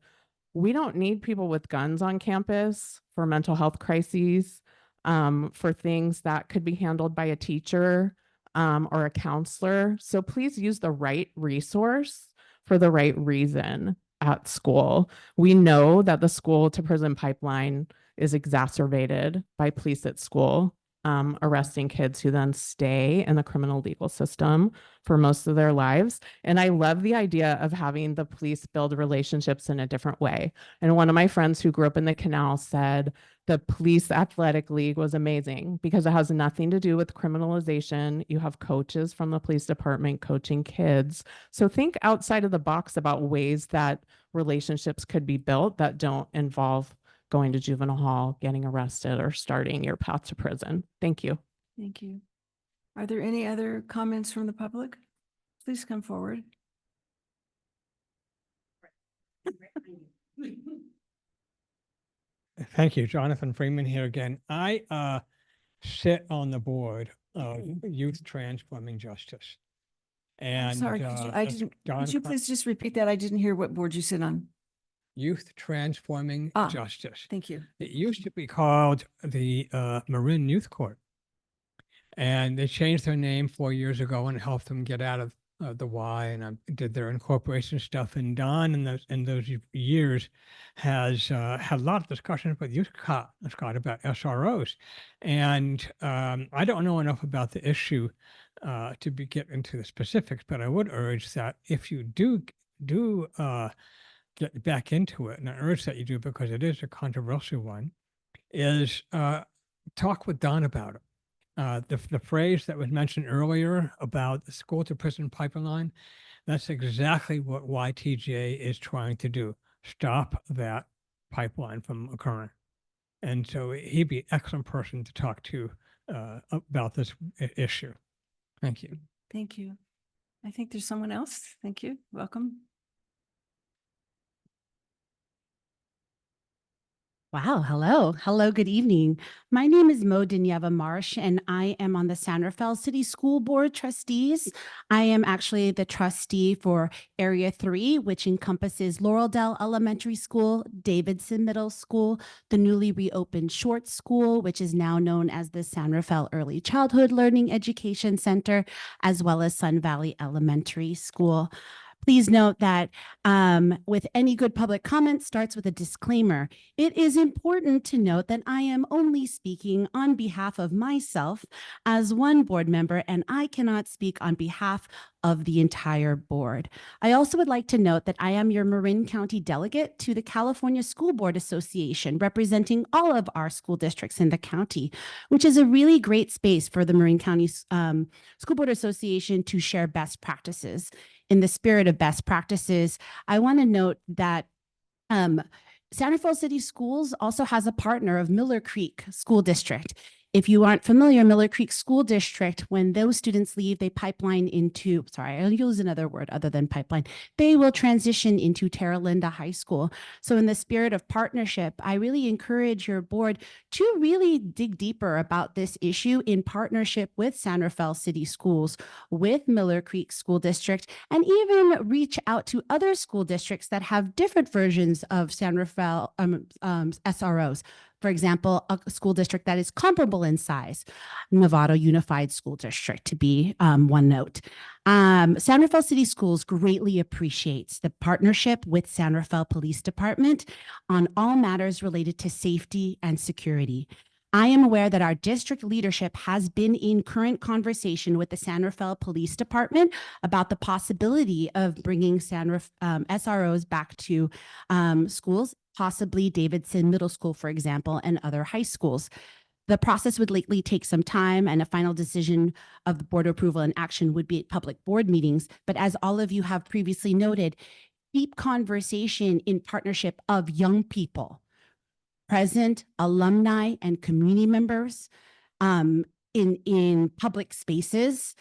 we don't need people with guns on campus for mental health crises, for things that could be handled by a teacher or a counselor. So please use the right resource for the right reason at school. We know that the school to prison pipeline is exacerbated by police at school. Arresting kids who then stay in the criminal legal system for most of their lives. And I love the idea of having the police build relationships in a different way. And one of my friends who grew up in the Canal said the police athletic league was amazing because it has nothing to do with criminalization. You have coaches from the police department coaching kids. So think outside of the box about ways that relationships could be built that don't involve going to juvenile hall, getting arrested, or starting your path to prison. Thank you. Thank you. Are there any other comments from the public? Please come forward. Thank you, Jonathan Freeman here again. I sit on the board of Youth Transforming Justice. I'm And sorry, could you please just repeat that? I didn't hear what board you sit on. Youth Transforming Ah. Justice. Thank you. It used to be called the Marin Youth Court. And they changed their name 4 years ago and helped them get out of the Y, and I did their incorporation stuff. And Don in those years has had a lot of discussions with youth Scott about SROs. And I don't know enough about the issue to get into the specifics, but I would urge that if you do get back into it, and I urge that you do because it is a controversial one, is talk with Don about it. The phrase that was mentioned earlier about the school to prison pipeline, that's exactly what YTJ is trying to do. Stop that pipeline from occurring. And so he'd be an excellent person to talk to about this issue. Thank you. Thank you. I think there's someone else. Thank you. Welcome. Wow. Hello. Hello. Good evening. My name is Mo Dinyeva Marsh, and I am on the San Rafael City School Board Trustees. I am actually the trustee for Area 3, which encompasses Laureldale Elementary School, Davidson Middle School, the newly reopened Short School, which is now known as the San Rafael Early Childhood Learning Education Center, as well as Sun Valley Elementary School. Please note that with any good public comment starts with a disclaimer. It is important to note that I am only speaking on behalf of myself as one board member, and I cannot speak on behalf of the entire board. I also would like to note that I am your Marin County delegate to the California School Board Association, representing all of our school districts in the county, which is a really great space for the Marin County School Board Association to share best practices. In the spirit of best practices, I want to note that San Rafael City Schools also has a partner of Miller Creek School District. If you aren't familiar, Miller Creek School District, when those students leave, they pipeline into, sorry, I'll use another word other than pipeline. They will transition into Terra Linda High School. So in the spirit of partnership, I really encourage your board to really dig deeper about this issue in partnership with San Rafael City Schools, with Miller Creek School District, and even reach out to other school districts that have different versions of San Rafael SROs. For example, a school district that is comparable in size, Novato Unified School District, to be one note. San Rafael City Schools greatly appreciates the partnership with San Rafael Police Department on all matters related to safety and security. I am aware that our district leadership has been in current conversation with the San Rafael Police Department about the possibility of bringing SROs back to schools, possibly Davidson Middle School, for example, and other high schools. The process would likely take some time, and a final decision of the board approval and action would be at public board meetings. But as all of you have previously noted, deep conversation in partnership of young people, present alumni and community members in public spaces,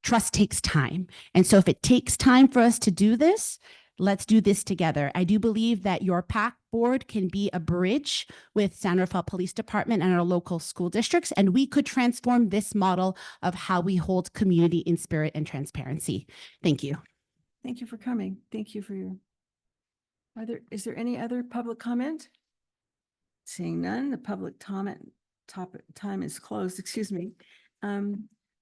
trust takes time. And so if it takes time for us to do this, let's do this together. I do believe that your PAC board can be a bridge with San Rafael Police Department and our local school districts, and we could transform this model of how we hold community in spirit and transparency. Thank you. Thank you for coming. Thank you for your, is there any other public comment? Seeing none, the public comment time is closed, excuse me.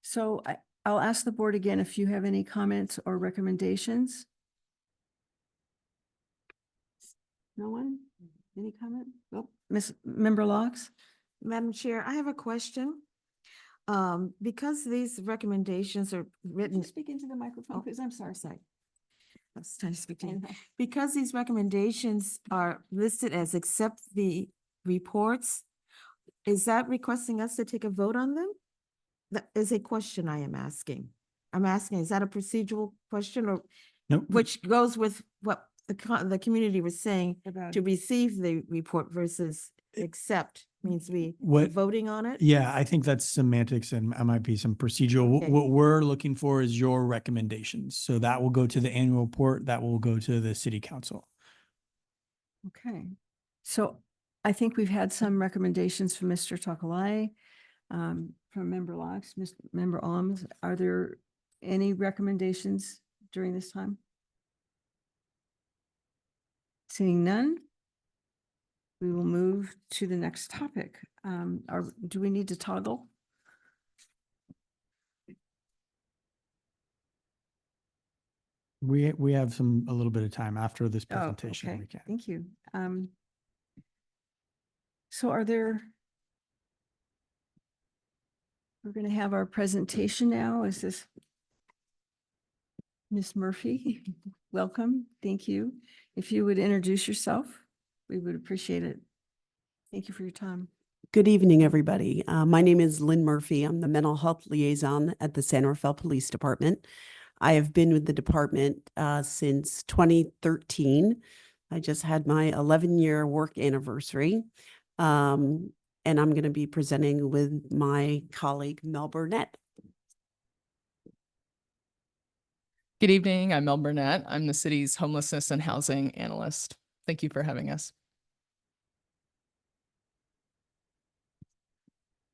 So I'll ask the board again if you have any comments or recommendations. No one? Any comment? Oh, Member Locks? Madam Chair, I have a question. Because these recommendations are Can written. you speak into the microphone, please? I'm sorry. I was trying to speak to you. Because these recommendations are listed as accept the reports, is that requesting us to take a vote on them? That is a question I am asking. I'm asking, is that a procedural question or No. which goes with what the community was saying About to receive the report versus accept means we What- voting on it? Yeah, I think that's semantics and it might be some procedural. Okay. What we're looking for is your recommendations. So that will go to the annual report, that will go to the city council. Okay, so I think we've had some recommendations from Mr. Takalai, from Member Locks, Member Alms. Are there any recommendations during this time? Seeing none, we will move to the next topic. Do we need to toggle? We have a little bit of time after this Oh, presentation. okay. We can. Thank you. So we're going to have our presentation now. Is this Ms. Murphy? Welcome. Thank you. If you would introduce yourself, we would appreciate it. Thank you for your time. Good evening, everybody. My name is Lynn Murphy. I'm the mental health liaison at the San Rafael Police Department. I have been with the department since 2013. I just had my 11-year work anniversary. And I'm going to be presenting with my colleague, Mel Burnett. Good evening. I'm Mel Burnett. I'm the city's homelessness and housing analyst. Thank you for having us.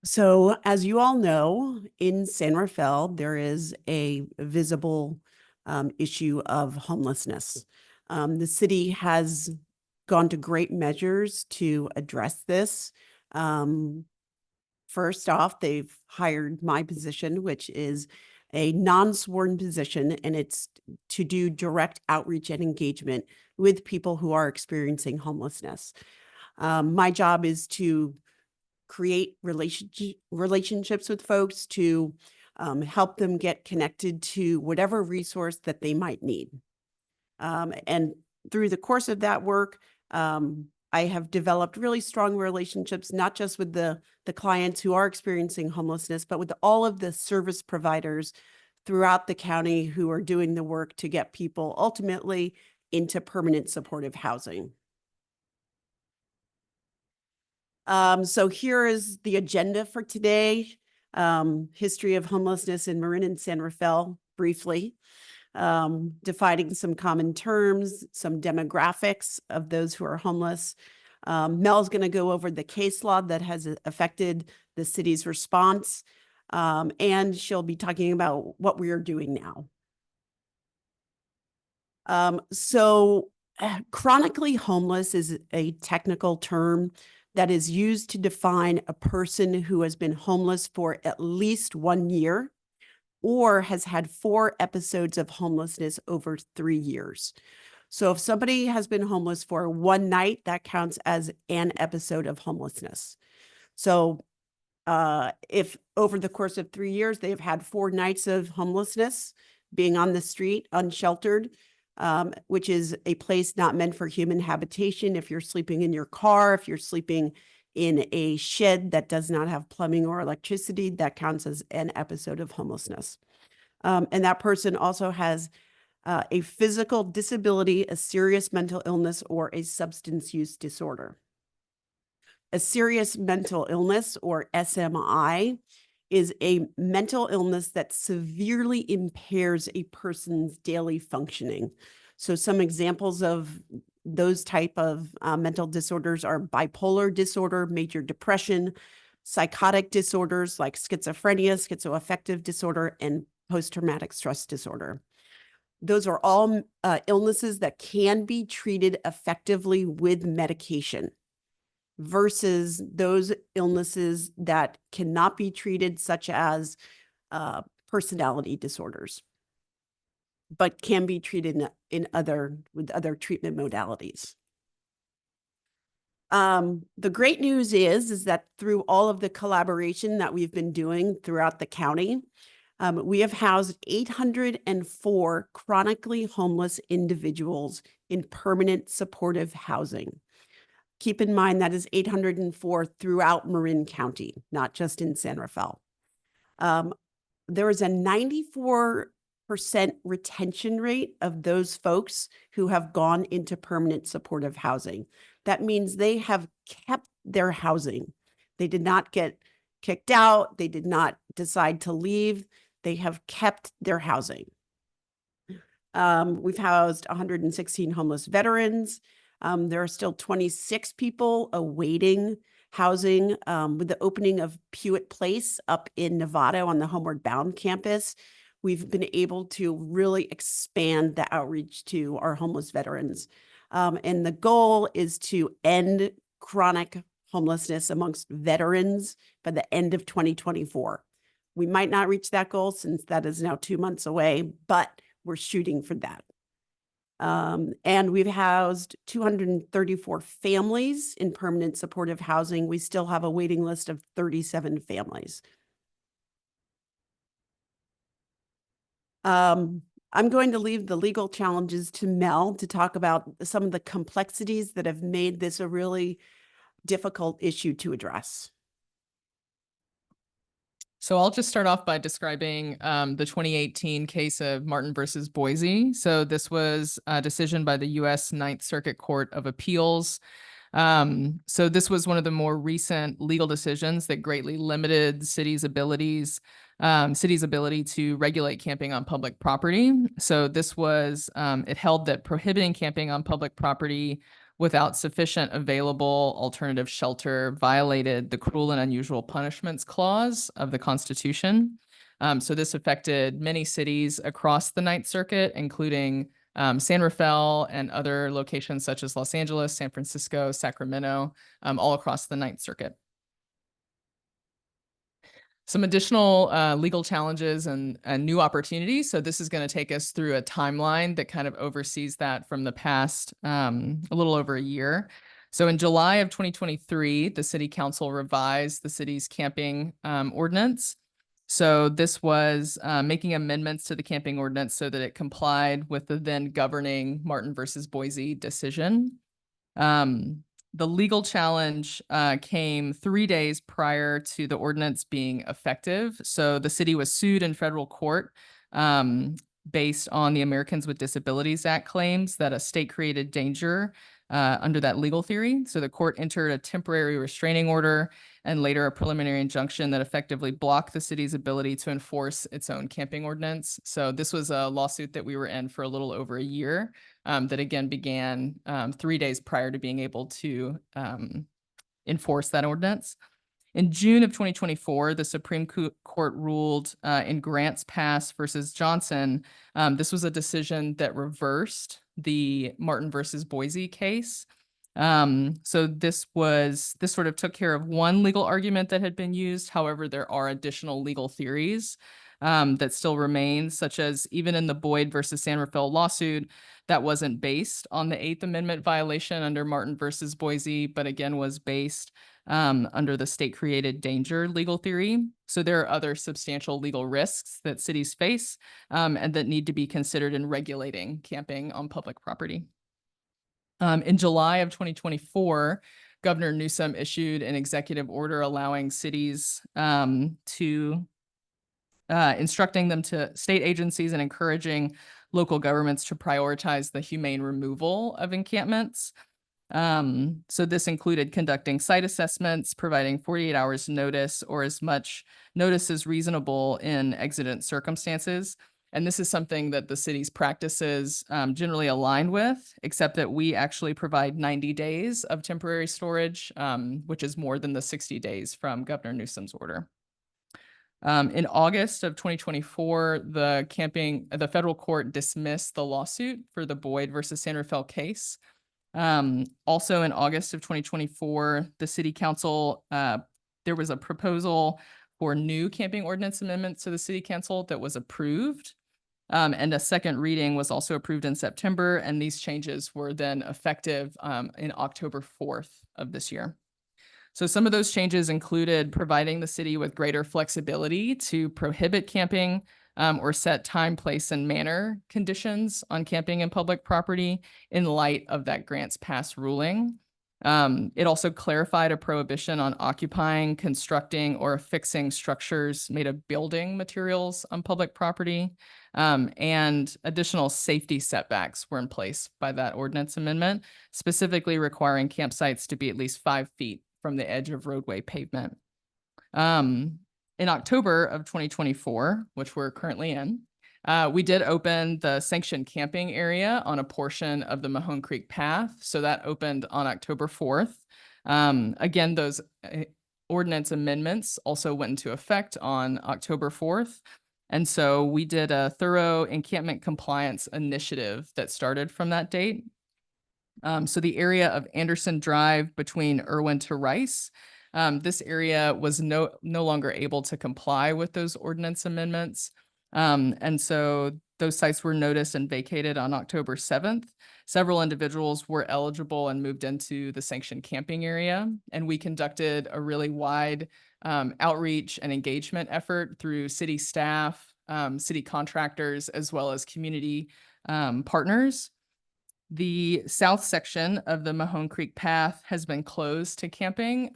So as you all know, in San Rafael, there is a visible issue of homelessness. The city has gone to great measures to address this. First off, they've hired my position, which is a non-sworn position, and it's to do direct outreach and engagement with people who are experiencing homelessness. My job is to create relationships with folks, to help them get connected to whatever resource that they might need. And through the course of that work, I have developed really strong relationships, not just with the clients who are experiencing homelessness, but with all of the service providers throughout the county who are doing the work to get people ultimately into permanent supportive housing. So here is the agenda for today. History of homelessness in Marin and San Rafael, briefly. Defining some common terms, some demographics of those who are homeless. Mel's going to go over the case law that has affected the city's response, and she'll be talking about what we are doing now. Chronically homeless is a technical term that is used to define a person who has been homeless for at least 1 year or has had 4 episodes of homelessness over 3 years. So if somebody has been homeless for 1 night, that counts as an episode of homelessness. So if over the course of 3 years, they have had 4 nights of homelessness, being on the street, unsheltered, which is a place not meant for human habitation. If you're sleeping in your car, if you're sleeping in a shed that does not have plumbing or electricity, that counts as an episode of homelessness. And that person also has a physical disability, a serious mental illness, or a substance use disorder. A serious mental illness, or SMI, is a mental illness that severely impairs a person's daily functioning. So some examples of those type of mental disorders are bipolar disorder, major depression, psychotic disorders like schizophrenia, schizoaffective disorder, and post-traumatic stress disorder. Those are all illnesses that can be treated effectively with medication versus those illnesses that cannot be treated, such as personality disorders, but can be treated with other treatment modalities. The great news is that through all of the collaboration that we've been doing throughout the county, we have housed 804 chronically homeless individuals in permanent supportive housing. Keep in mind that is 804 throughout Marin County, not just in San Rafael. There is a 94% retention rate of those folks who have gone into permanent supportive housing. That means they have kept their housing. They did not get kicked out. They did not decide to leave. They have kept their housing. We've housed 116 homeless veterans. There are still 26 people awaiting housing with the opening of Pewitt Place up in Nevada on the Homeward Bound campus. We've been able to really expand the outreach to our homeless veterans. And the goal is to end chronic homelessness amongst veterans by the end of 2024. We might not reach that goal since that is now 2 months away, but we're shooting for that. And we've housed 234 families in permanent supportive housing. We still have a waiting list of 37 families. I'm going to leave the legal challenges to Mel to talk about some of the complexities that have made this a really difficult issue to address. So I'll just start off by describing the 2018 case of Martin versus Boise. So this was a decision by the U.S. Ninth Circuit Court of Appeals. So this was one of the more recent legal decisions that greatly limited cities' ability to regulate camping on public property. So this was, it held that prohibiting camping on public property without sufficient available alternative shelter violated the cruel and unusual punishments clause of the Constitution. So this affected many cities across the Ninth Circuit, including San Rafael and other locations such as Los Angeles, San Francisco, Sacramento, all across the Ninth Circuit. Some additional legal challenges and new opportunities. So this is going to take us through a timeline that kind of oversees that from the past a little over a year. So in July of 2023, the City Council revised the city's camping ordinance. So this was making amendments to the camping ordinance so that it complied with the then governing Martin versus Boise decision. The legal challenge came 3 days prior to the ordinance being effective. So the city was sued in federal court based on the Americans with Disabilities Act claims that a state created danger under that legal theory. So the court entered a temporary restraining order and later a preliminary injunction that effectively blocked the city's ability to enforce its own camping ordinance. So this was a lawsuit that we were in for a little over a year that again began 3 days prior to being able to enforce that ordinance. In June of 2024, the Supreme Court ruled in Grants Pass versus Johnson. This was a decision that reversed the Martin versus Boise case. So this sort of took care of one legal argument that had been used. However, there are additional legal theories that still remain, such as even in the Boyd versus San Rafael lawsuit, that wasn't based on the Eighth Amendment violation under Martin versus Boise, but again was based under the state created danger legal theory. So there are other substantial legal risks that cities face and that need to be considered in regulating camping on public property. In July of 2024, Governor Newsom issued an executive order allowing cities instructing them to state agencies and encouraging local governments to prioritize the humane removal of encampments. So this included conducting site assessments, providing 48 hours notice or as much notice as reasonable in exigent circumstances. And this is something that the city's practices generally align with, except that we actually provide 90 days of temporary storage, which is more than the 60 days from Governor Newsom's order. In August of 2024, the federal court dismissed the lawsuit for the Boyd versus San Rafael case. Also in August of 2024, the city council, there was a proposal for new camping ordinance amendments to the city council that was approved. And a second reading was also approved in September, and these changes were then effective in October 4th of this year. So some of those changes included providing the city with greater flexibility to prohibit camping or set time, place, and manner conditions on camping and public property in light of that Grants Pass ruling. It also clarified a prohibition on occupying, constructing, or affixing structures made of building materials on public property. And additional safety setbacks were in place by that ordinance amendment, specifically requiring campsites to be at least 5 feet from the edge of roadway pavement. In October of 2024, which we're currently in, We did open the sanctioned camping area on a portion of the Mahone Creek Path. So that opened on October 4th. Again, those ordinance amendments also went into effect on October 4th. And so we did a thorough encampment compliance initiative that started from that date. So the area of Anderson Drive between Irwin to Rice, this area was no longer able to comply with those ordinance amendments. And so those sites were noticed and vacated on October 7th. Several individuals were eligible and moved into the sanctioned camping area. And we conducted a really wide outreach and engagement effort through city staff, city contractors, as well as community partners. The south section of the Mahone Creek Path has been closed to camping.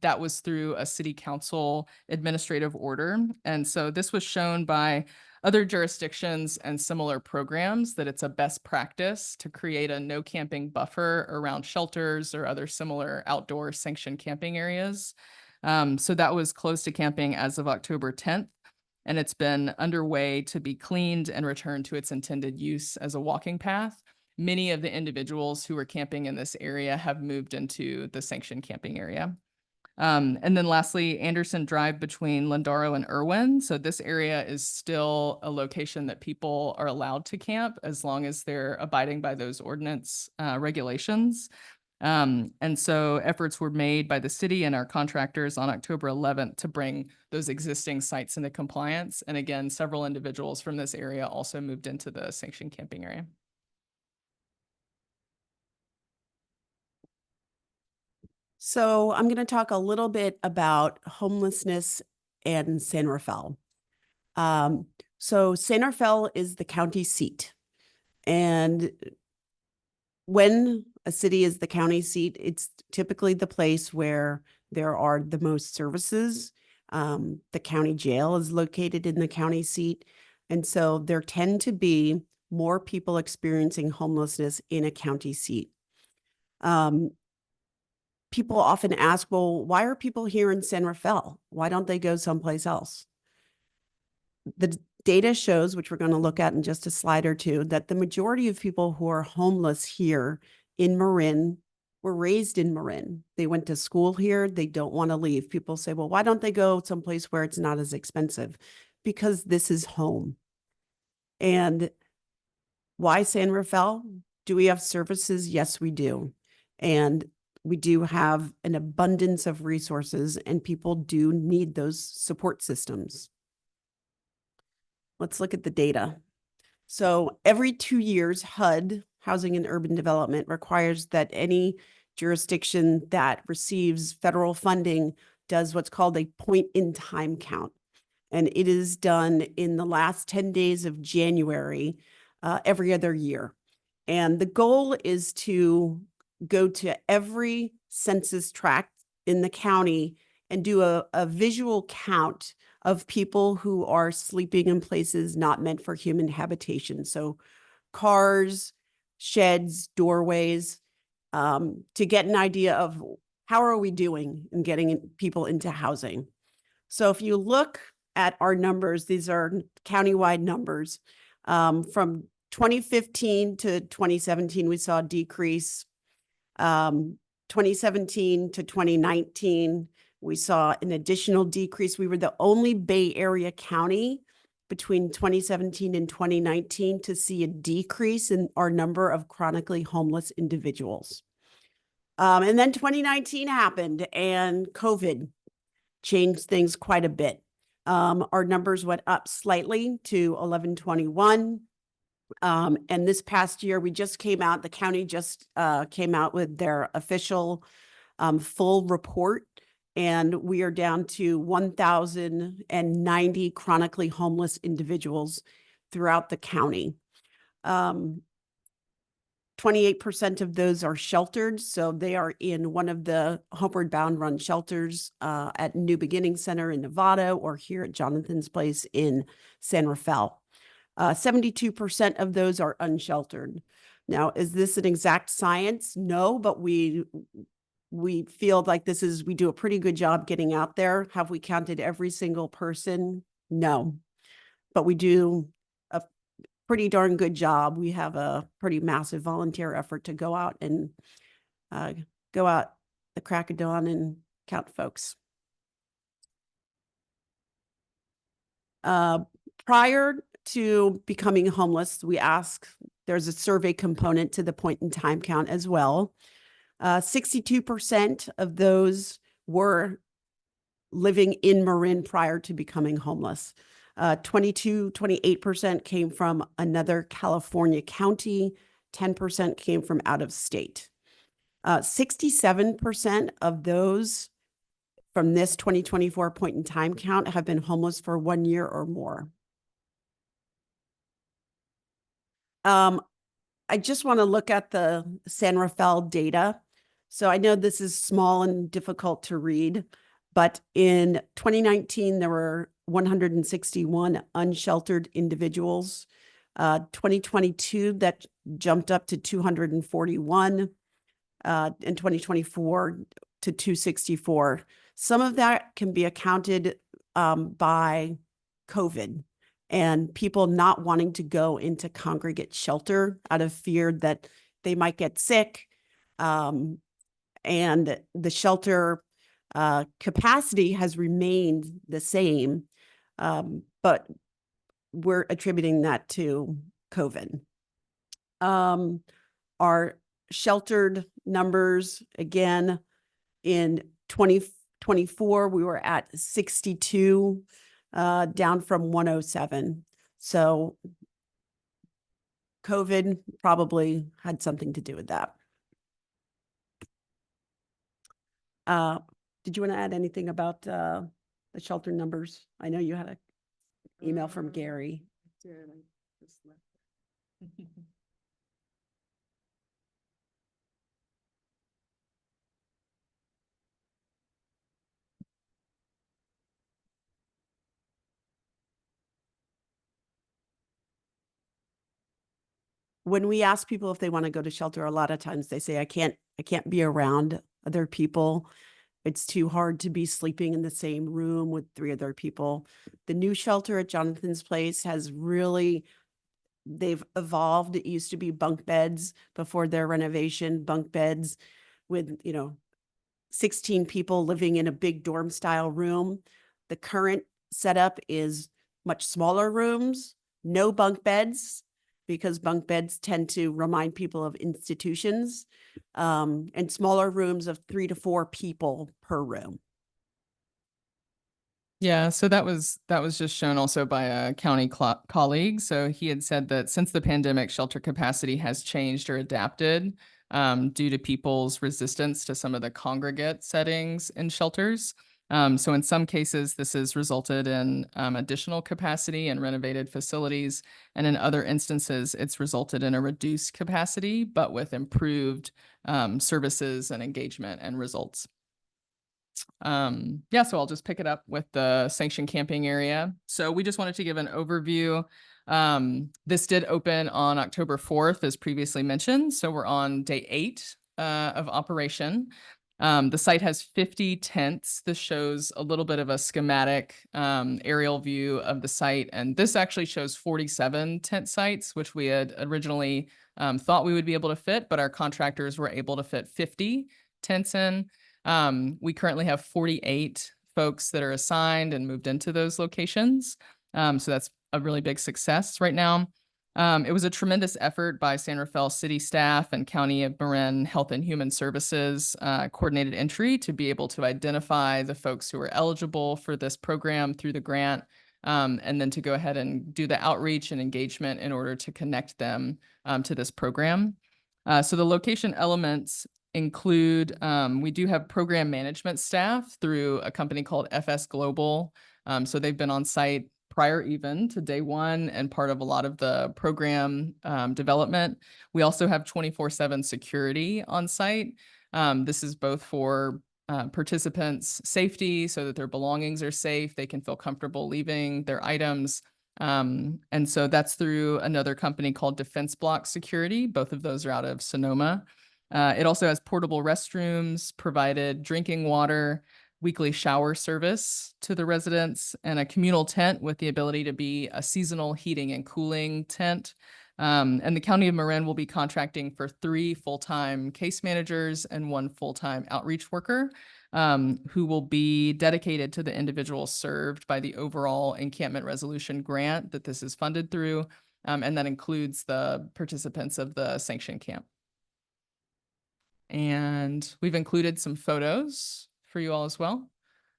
That was through a city council administrative order. And so this was shown by other jurisdictions and similar programs that it's a best practice to create a no camping buffer around shelters or other similar outdoor sanctioned camping areas. So that was closed to camping as of October 10th. And it's been underway to be cleaned and returned to its intended use as a walking path. Many of the individuals who were camping in this area have moved into the sanctioned camping area. And then lastly, Anderson Drive between Lindaro and Irwin. So this area is still a location that people are allowed to camp as long as they're abiding by those ordinance regulations. And so efforts were made by the city and our contractors on October 11th to bring those existing sites into compliance. And again, several individuals from this area also moved into the sanctioned camping area. So I'm going to talk a little bit about homelessness and San Rafael. So San Rafael is the county seat. And when a city is the county seat, it's typically the place where there are the most services. The county jail is located in the county seat. And so there tend to be more people experiencing homelessness in a county seat. People often ask, well, why are people here in San Rafael? Why don't they go someplace else? The data shows, which we're going to look at in just a slide or two, that the majority of people who are homeless here in Marin were raised in Marin. They went to school here. They don't want to leave. People say, well, why don't they go someplace where it's not as expensive? Because this is home. And why San Rafael? Do we have services? Yes, we do. And we do have an abundance of resources, and people do need those support systems. Let's look at the data. So every 2 years, HUD, Housing and Urban Development, requires that any jurisdiction that receives federal funding does what's called a point-in-time count. And it is done in the last 10 days of January every other year. And the goal is to go to every census tract in the county and do a visual count of people who are sleeping in places not meant for human habitation. So cars, sheds, doorways, to get an idea of how are we doing in getting people into housing. So if you look at our numbers, these are countywide numbers. From 2015 to 2017, we saw a decrease. 2017 to 2019, we saw an additional decrease. We were the only Bay Area county between 2017 and 2019 to see a decrease in our number of chronically homeless individuals. And then 2019 happened and COVID changed things quite a bit. Our numbers went up slightly to 1121. And this past year, we just came out, the county just came out with their official full report, and we are down to 1,090 chronically homeless individuals throughout the county. 28% of those are sheltered, so they are in one of the Homeward Bound Run shelters at New Beginning Center in Nevada or here at Jonathan's Place in San Rafael. 72% of those are unsheltered. Now, is this an exact science? No, but we feel like we do a pretty good job getting out there. Have we counted every single person? No, but we do a pretty darn good job. We have a pretty massive volunteer effort to go out and go out the crack of dawn and count folks. Prior to becoming homeless, there's a survey component to the point in time count as well. 62% of those were living in Marin prior to becoming homeless. 28% came from another California county, 10% came from out of state. 67% of those from this 2024 point in time count have been homeless for 1 year or more. I just want to look at the San Rafael data. So I know this is small and difficult to read, but in 2019, there were 161 unsheltered individuals. 2022, that jumped up to 241. In 2024 to 264. Some of that can be accounted by COVID and people not wanting to go into congregate shelter out of fear that they might get sick. And the shelter capacity has remained the same, but we're attributing that to COVID. Our sheltered numbers, again, in 2024, we were at 62, down from 107. So COVID probably had something to do with that. Did you want to add anything about the shelter numbers? I know you had an email from Gary. When we ask people if they want to go to shelter, a lot of times they say, I can't be around other people. It's too hard to be sleeping in the same room with 3 other people. The new shelter at Jonathan's Place they've evolved. It used to be bunk beds before their renovation, bunk beds with, 16 people living in a big dorm style room. The current setup is much smaller rooms, no bunk beds, because bunk beds tend to remind people of institutions, and smaller rooms of 3 to 4 people per room. Yeah, so that was just shown also by a county colleague. So he had said that since the pandemic, shelter capacity has changed or adapted due to people's resistance to some of the congregate settings in shelters. So in some cases, this has resulted in additional capacity and renovated facilities. And in other instances, it's resulted in a reduced capacity, but with improved services and engagement and results. Yeah, so I'll just pick it up with the sanctioned camping area. So we just wanted to give an overview. This did open on October 4th, as previously mentioned. So we're on day 8 of operation. The site has 50 tents. This shows a little bit of a schematic aerial view of the site. And this actually shows 47 tent sites, which we had originally thought we would be able to fit, but our contractors were able to fit 50 tents in. We currently have 48 folks that are assigned and moved into those locations. So that's a really big success right now. It was a tremendous effort by San Rafael City staff and County of Marin Health and Human Services coordinated entry to be able to identify the folks who are eligible for this program through the grant, and then to go ahead and do the outreach and engagement in order to connect them to this program. So the location elements include, we do have program management staff through a company called FS Global. So they've been on site prior even to day 1 and part of a lot of the program development. We also have 24/7 security on site. This is both for participants' safety so that their belongings are safe, they can feel comfortable leaving their items. And so that's through another company called Defense Block Security. Both of those are out of Sonoma. It also has portable restrooms, provided drinking water, weekly shower service to the residents, and a communal tent with the ability to be a seasonal heating and cooling tent. And the County of Marin will be contracting for 3 full-time case managers and 1 full-time outreach worker, who will be dedicated to the individuals served by the overall encampment resolution grant that this is funded through. And that includes the participants of the sanction camp. And we've included some photos for you all as well.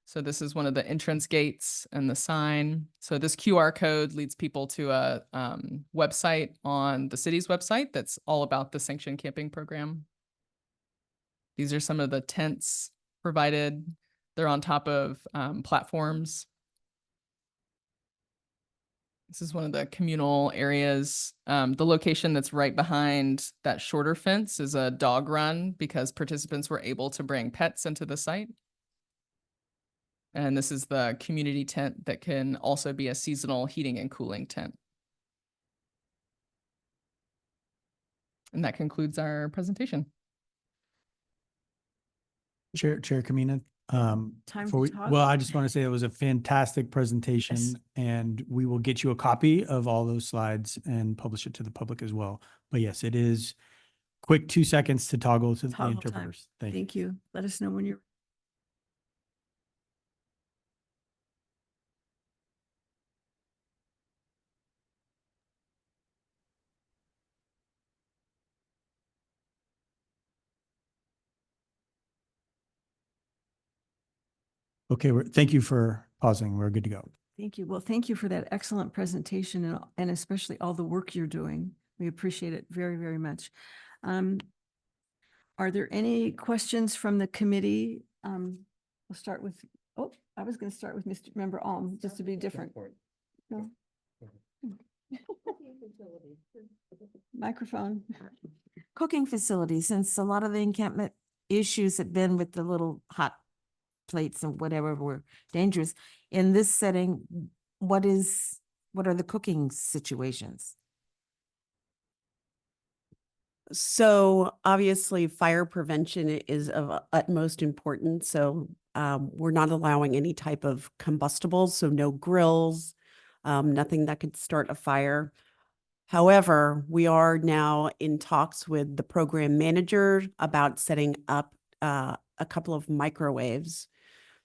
So this is one of the entrance gates and the sign. So this QR code leads people to a website on the city's website that's all about the sanction camping program. These are some of the tents provided. They're on top of platforms. This is one of the communal areas. The location that's right behind that shorter fence is a dog run because participants were able to bring pets into the site. And this is the community tent that can also be a seasonal heating and cooling tent. And that concludes our presentation. Chair Kamina, Time before to we- talk? well, I just want to say it was a fantastic presentation, Yes. and we will get you a copy of all those slides and publish it to the public as well. But yes, it is quick 2 seconds to toggle to the Toggle time. interpreters. Thank you. Thank you. Let us know when you're. Okay, thank you for pausing. We're good to go. Thank you. Well, thank you for that excellent presentation and especially all the work you're doing. We appreciate it very, very much. Are there any questions from the committee? We'll start with, I was going to start with Mr. Member Alm, just to be different. No? Microphone. Cooking facilities, since a lot of the encampment issues have been with the little hot plates and whatever were dangerous. In this setting, what are the cooking situations? So obviously fire prevention is of utmost importance. So we're not allowing any type of combustibles, so no grills, nothing that could start a fire. However, we are now in talks with the program manager about setting up a couple of microwaves.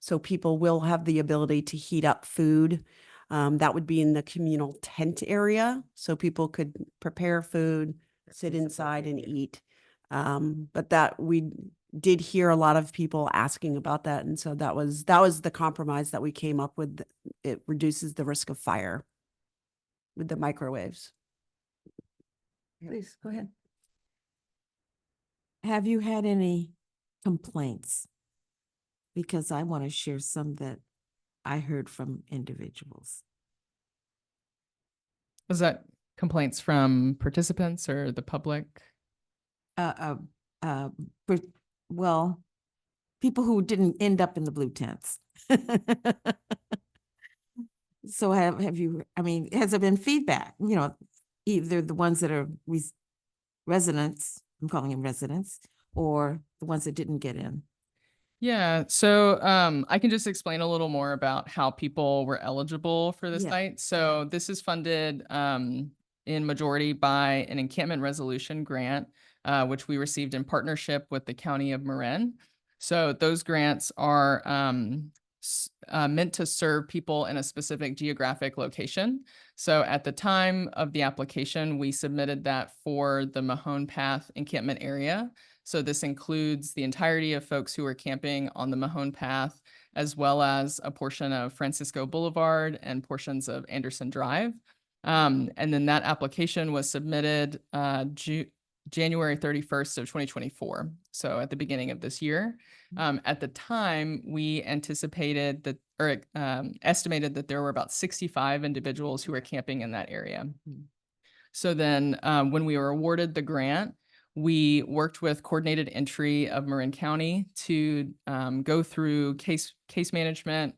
So people will have the ability to heat up food. That would be in the communal tent area. So people could prepare food, sit inside and eat. But that we did hear a lot of people asking about that. And so that was the compromise that we came up with. It reduces the risk of fire with the microwaves. Please, go ahead. Have you had any complaints? Because I want to share some that I heard from individuals. Was that complaints from participants or the public? Well, people who didn't end up in the blue tents. So have you, I mean, has there been feedback? You know, either the ones that are residents, I'm calling them residents, or the ones that didn't get in? Yeah, so I can just explain a little more about how people were eligible for the Yeah. site. So this is funded in majority by an encampment resolution grant, which we received in partnership with the County of Marin. So those grants are meant to serve people in a specific geographic location. So at the time of the application, we submitted that for the Mahone Path encampment area. So this includes the entirety of folks who are camping on the Mahone Path, as well as a portion of Francisco Boulevard and portions of Anderson Drive. And then that application was submitted January 31st of 2024. So at the beginning of this year. At the time, we anticipated that, or estimated that there were about 65 individuals who were camping in that area. So then when we were awarded the grant, we worked with Coordinated Entry of Marin County to go through case management,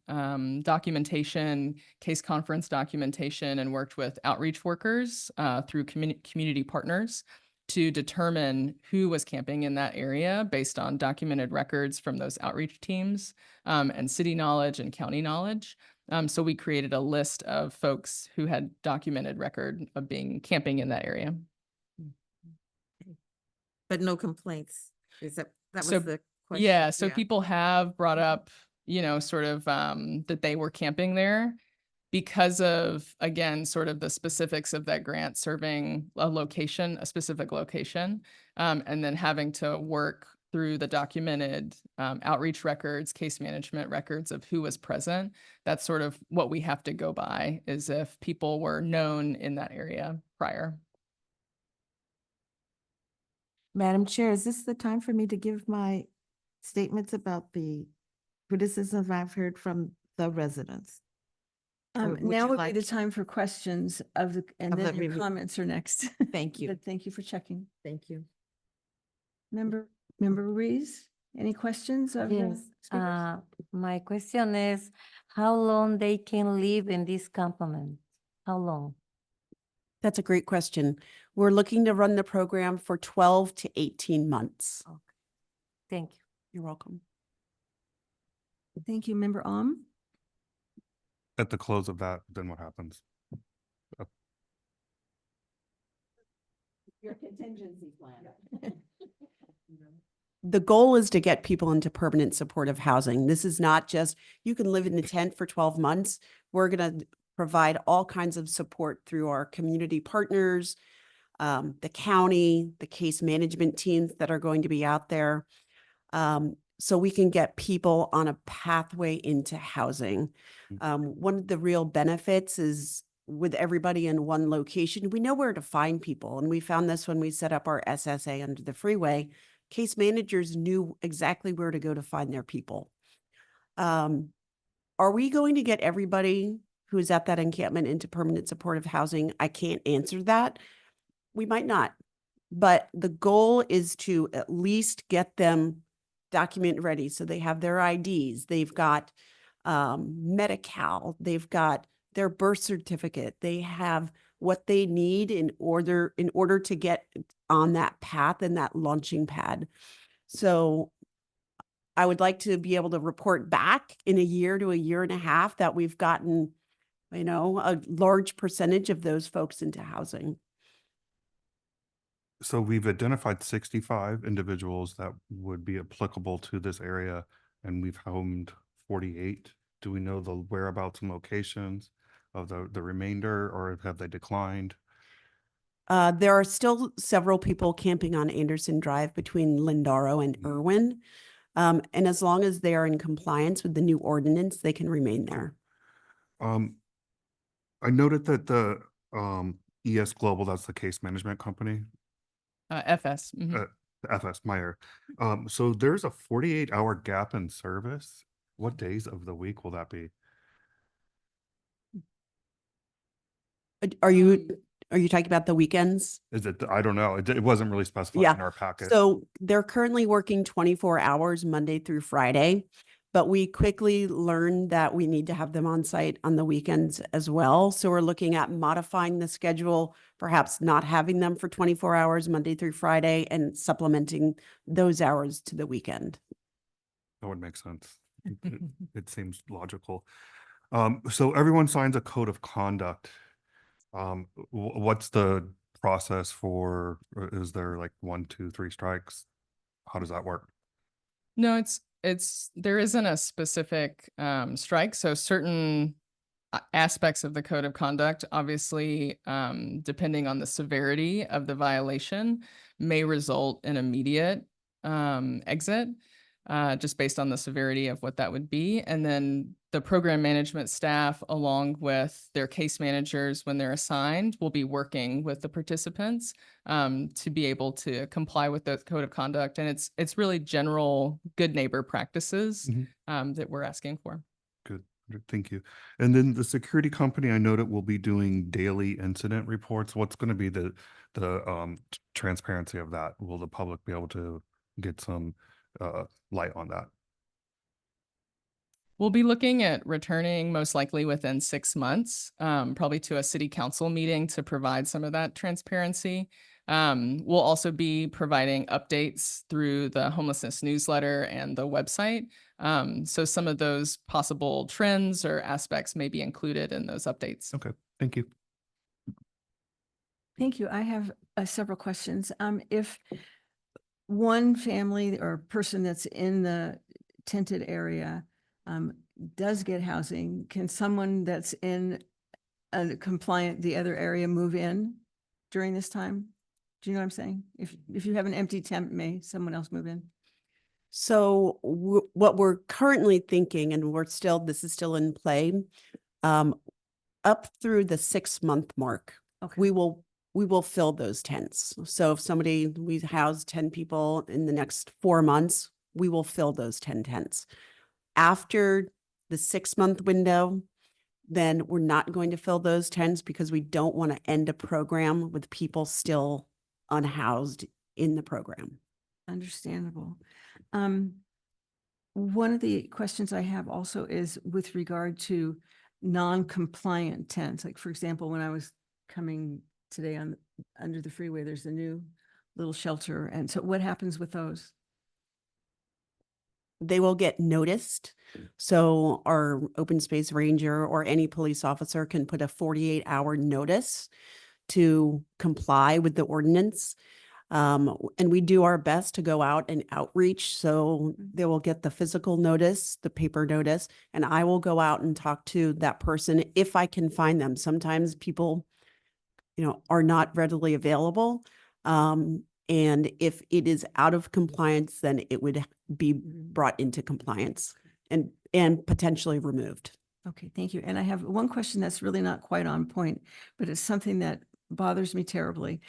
documentation, case conference documentation, and worked with outreach workers through community partners to determine who was camping in that area based on documented records from those outreach teams, and city knowledge and county knowledge. So we created a list of folks who had documented record of being camping in that area. But no complaints. Is that was So, the question? Yeah, so people have brought up, sort of that they were camping there because of, again, sort of the specifics of that grant serving a location, a specific location, and then having to work through the documented outreach records, case management records of who was present. That's sort of what we have to go by, is if people were known in that area prior. Madam Chair, is this the time for me to give my statements about the criticisms I've heard from the residents? Or would Now you would like- be the time for questions and Of then the your review. comments are next. Thank you. But thank you for checking. Thank you. Member Ruiz, any questions of the Yes, speakers? my question is, how long they can live in this campament? How long? That's a great question. We're looking to run the program for 12 to 18 months. Thank you. You're welcome. Thank you, Member At the close of that, then what happens? Your contingency plan. The goal is to get people into permanent supportive housing. This is not just, you can live in a tent for 12 months. We're going to provide all kinds of support through our community partners, the county, the case management teams that are going to be out there. So we can get people on a pathway into housing. One of the real benefits is with everybody in one location, we know where to find people. And we found this when we set up our SSA under the freeway. Case managers knew exactly where to go to find their people. Are we going to get everybody who is at that encampment into permanent supportive housing? I can't answer that. We might not. But the goal is to at least get them document ready. So they have their IDs, they've got Medi-Cal, they've got their birth certificate, they have what they need in order to get on that path and that launching pad. So I would like to be able to report back in a year to a year and a half that we've gotten, a large percentage of those folks into housing. So we've identified 65 individuals that would be applicable to this area, and we've homed 48. Do we know the whereabouts and locations of the remainder, or have they declined? There are still several people camping on Anderson Drive between Lindaro and Irwin. And as long as they are in compliance with the new ordinance, they can remain there. I noted that the ES Global, that's the case management company, FS. Mhm. the FS Meyer. So there's a 48-hour gap in service. What days of the week will that be? Are you talking about the weekends? Is it, I don't know. It wasn't really specified Yeah. in our packet. So they're currently working 24 hours Monday through Friday, but we quickly learned that we need to have them on site on the weekends as well. So we're looking at modifying the schedule, perhaps not having them for 24 hours Monday through Friday and supplementing those hours to the weekend. That would make sense. It seems logical. So everyone signs a code of conduct. What's the process for, is there like 1, 2, 3 strikes? How does that work? No, there isn't a specific strike. So certain aspects of the code of conduct, obviously, depending on the severity of the violation, may result in immediate exit, just based on the severity of what that would be. And then the program management staff, along with their case managers, when they're assigned, will be working with the participants to be able to comply with the code of conduct. And it's really general good neighbor practices that we're asking for. Good. Thank you. And then the security company, I know that will be doing daily incident reports. What's going to be the transparency of that? Will the public be able to get some light on that? We'll be looking at returning most likely within 6 months, probably to a city council meeting to provide some of that transparency. We'll also be providing updates through the homelessness newsletter and the website. So some of those possible trends or aspects may be included in those updates. Okay, thank you. Thank you. I have several questions. If one family or person that's in the tented area does get housing, can someone that's in a compliant, the other area move in during this time? Do you know what I'm saying? If you have an empty tent, may someone else move in? So what we're currently thinking, and this is still in play, up through the 6-month mark, Okay. we will fill those tents. So if we house 10 people in the next 4 months, we will fill those 10 tents. After the 6-month window, then we're not going to fill those tents because we don't want to end a program with people still unhoused in the program. Understandable. One of the questions I have also is with regard to non-compliant tents. Like, for example, when I was coming today under the freeway, there's a new little shelter. And so what happens with those? They will get noticed. So our open space ranger or any police officer can put a 48-hour notice to comply with the ordinance. And we do our best to go out and outreach. So they will get the physical notice, the paper notice, and I will go out and talk to that person if I can find them. Sometimes people, are not readily available. And if it is out of compliance, then it would be brought into compliance and potentially removed. Okay, thank you. And I have one question that's really not quite on point, but it's something that bothers me terribly.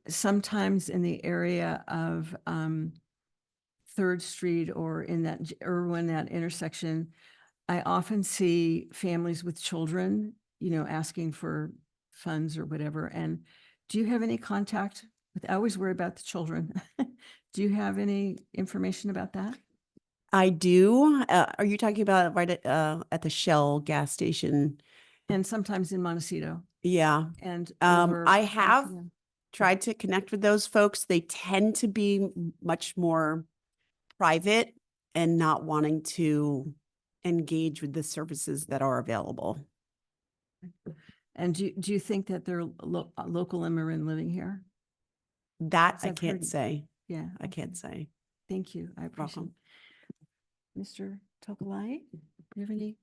Sometimes in the area of 3rd Street or in that Irwin, that intersection, I often see families with children, asking for funds or whatever. And do you have any contact with, I always worry about the children. Do you have any information about that? I do. Are you talking about right at the Shell gas station? And sometimes in Montecito. Yeah. And I have tried to connect with those folks. They tend to be much more private and not wanting to engage with the services that are available. And do you think that they're local immigrant living here? That I I've can't heard- say. Yeah. I can't say. Thank you. I appreciate it. Mr. Tokolai, do you have any?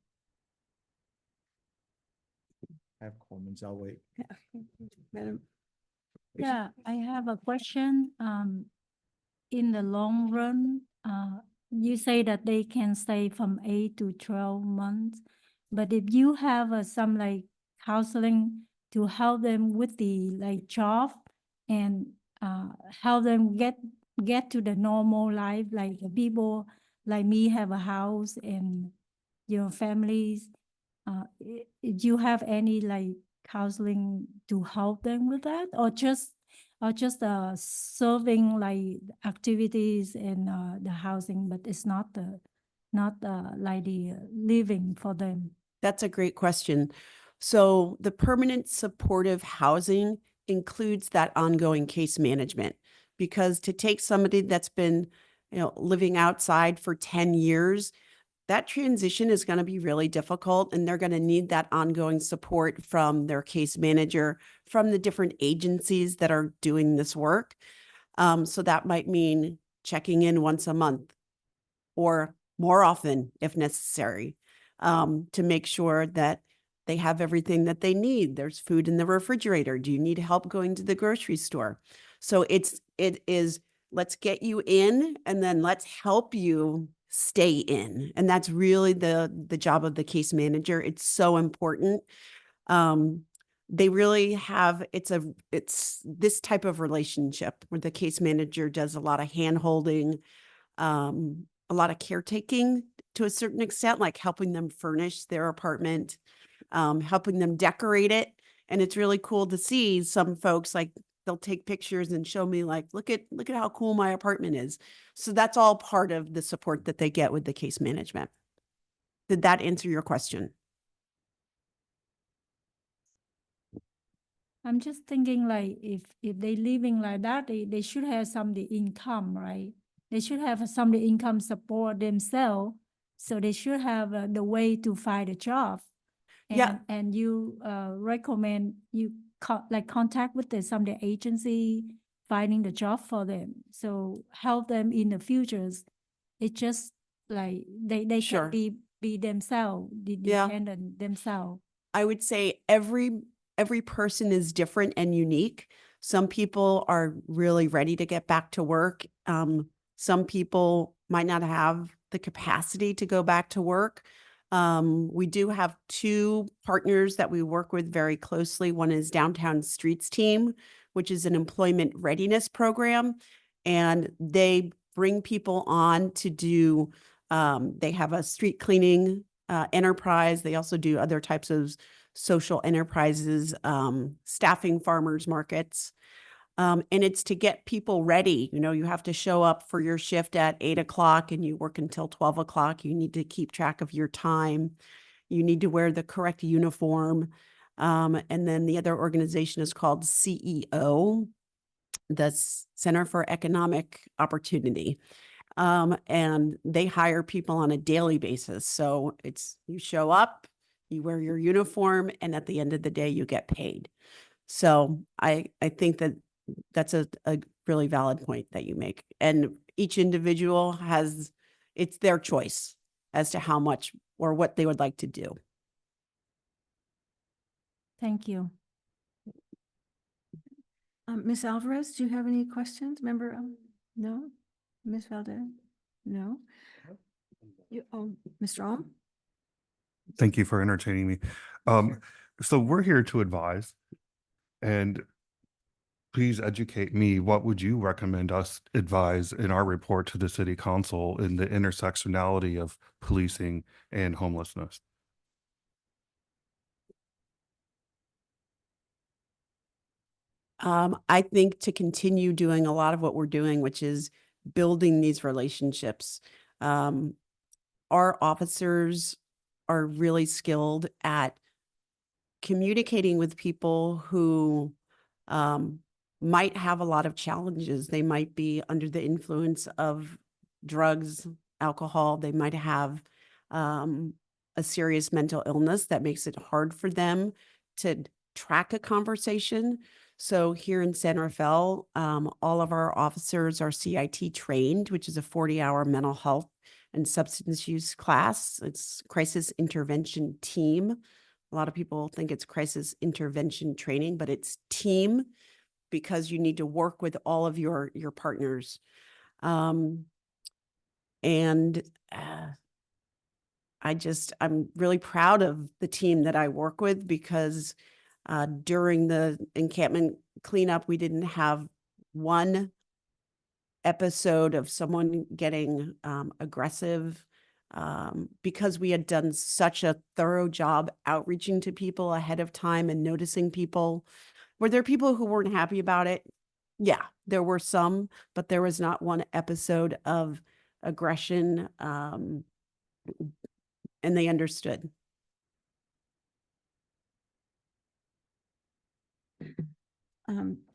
I have comments, I'll wait. Madam? Yeah, I have a question. In the long run, you say that they can stay from 8 to 12 months. But if you have some like counseling to help them with the like job and help them get to the normal life, like the people like me have a house and your families, if you have any like counseling to help them with that, or just serving like activities and the housing, but it's not like the living for them. That's a great question. So the permanent supportive housing includes that ongoing case management, because to take somebody that's been, living outside for 10 years, that transition is going to be really difficult, and they're going to need that ongoing support from their case manager, from the different agencies that are doing this work. So that might mean checking in once a month or more often if necessary, to make sure that they have everything that they need. There's food in the refrigerator. Do you need help going to the grocery store? So it is, let's get you in and then let's help you stay in. And that's really the job of the case manager. It's so important. They really have, it's this type of relationship where the case manager does a lot of hand-holding, a lot of caretaking to a certain extent, like helping them furnish their apartment, helping them decorate it. And it's really cool to see some folks, like, they'll take pictures and show me like, look at how cool my apartment is. So that's all part of the support that they get with the case management. Did that answer your question? I'm just thinking like if they living like that, they should have some the income, right? They should have some the income support themselves. So they should have the way to find a job. Yeah. And you recommend you like contact with some the agency finding the job for them. So help them in the futures. It's just like they Sure. can be themselves, Yeah. dependent themselves. I would say every person is different and unique. Some people are really ready to get back to work. Some people might not have the capacity to go back to work. We do have two partners that we work with very closely. One is Downtown Streets Team, which is an employment readiness program, and they bring people on to do, they have a street cleaning enterprise. They also do other types of social enterprises, staffing farmers markets. And it's to get people ready. You know, you have to show up for your shift at 8 o'clock and you work until 12 o'clock. You need to keep track of your time. You need to wear the correct uniform. And then the other organization is called CEO, that's Center for Economic Opportunity. And they hire people on a daily basis. So it's, you show up, you wear your uniform, and at the end of the day, you get paid. So I think that that's a really valid point that you make. And each individual has, it's their choice as to how much or what they would like to do. Thank you. Ms. Alvarez, do you have any questions? Member, no? Ms. Valdez? No? You, Mr. Alm? Thank you for entertaining me. So we're here to advise, and please educate me. What would you recommend us advise in our report to the city council in the intersectionality of policing and homelessness? I think to continue doing a lot of what we're doing, which is building these relationships. Our officers are really skilled at communicating with people who might have a lot of challenges. They might be under the influence of drugs, alcohol. They might have a serious mental illness that makes it hard for them to track a conversation. So here in San Rafael, all of our officers are CIT trained, which is a 40-hour mental health and substance use class. It's crisis intervention team. A lot of people think it's crisis intervention training, but it's team because you need to work with all of your partners. I'm really proud of the team that I work with because during the encampment cleanup, we didn't have one episode of someone getting aggressive because we had done such a thorough job outreaching to people ahead of time and noticing people. Were there people who weren't happy about it? Yeah, there were some, but there was not one episode of aggression, and they understood.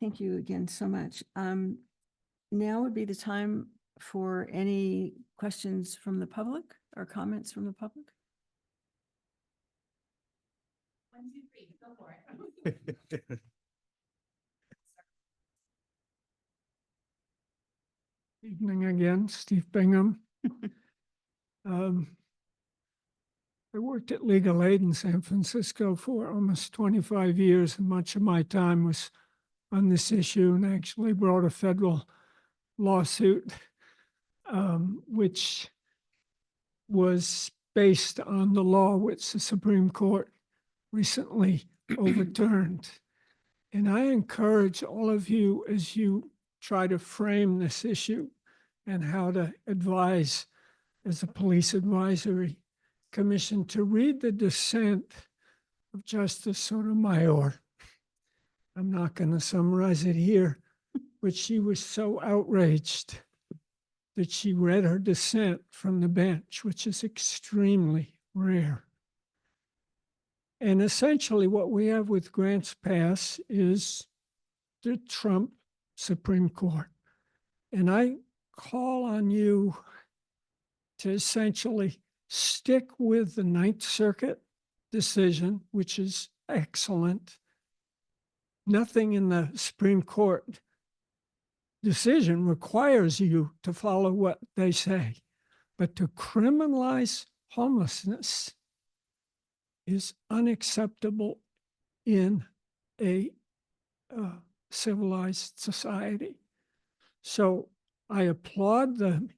Thank you again so much. Now would be the time for any questions from the public or comments from the public. 1, 2, 3, go for it. Evening again, Steve Bingham. I worked at Legal Aid in San Francisco for almost 25 years, and much of my time was on this issue, and actually brought a federal lawsuit, which was based on the law which the Supreme Court recently overturned. And I encourage all of you, as you try to frame this issue and how to advise as a police advisory commission, to read the dissent of Justice Sotomayor. I'm not going to summarize it here, but she was so outraged that she read her dissent from the bench, which is extremely rare. And essentially what we have with Grants Pass is the Trump Supreme Court. And I call on you to essentially stick with the Ninth Circuit decision, which is excellent. Nothing in the Supreme Court decision requires you to follow what they say, but to criminalize homelessness is unacceptable in a civilized society. So I applaud the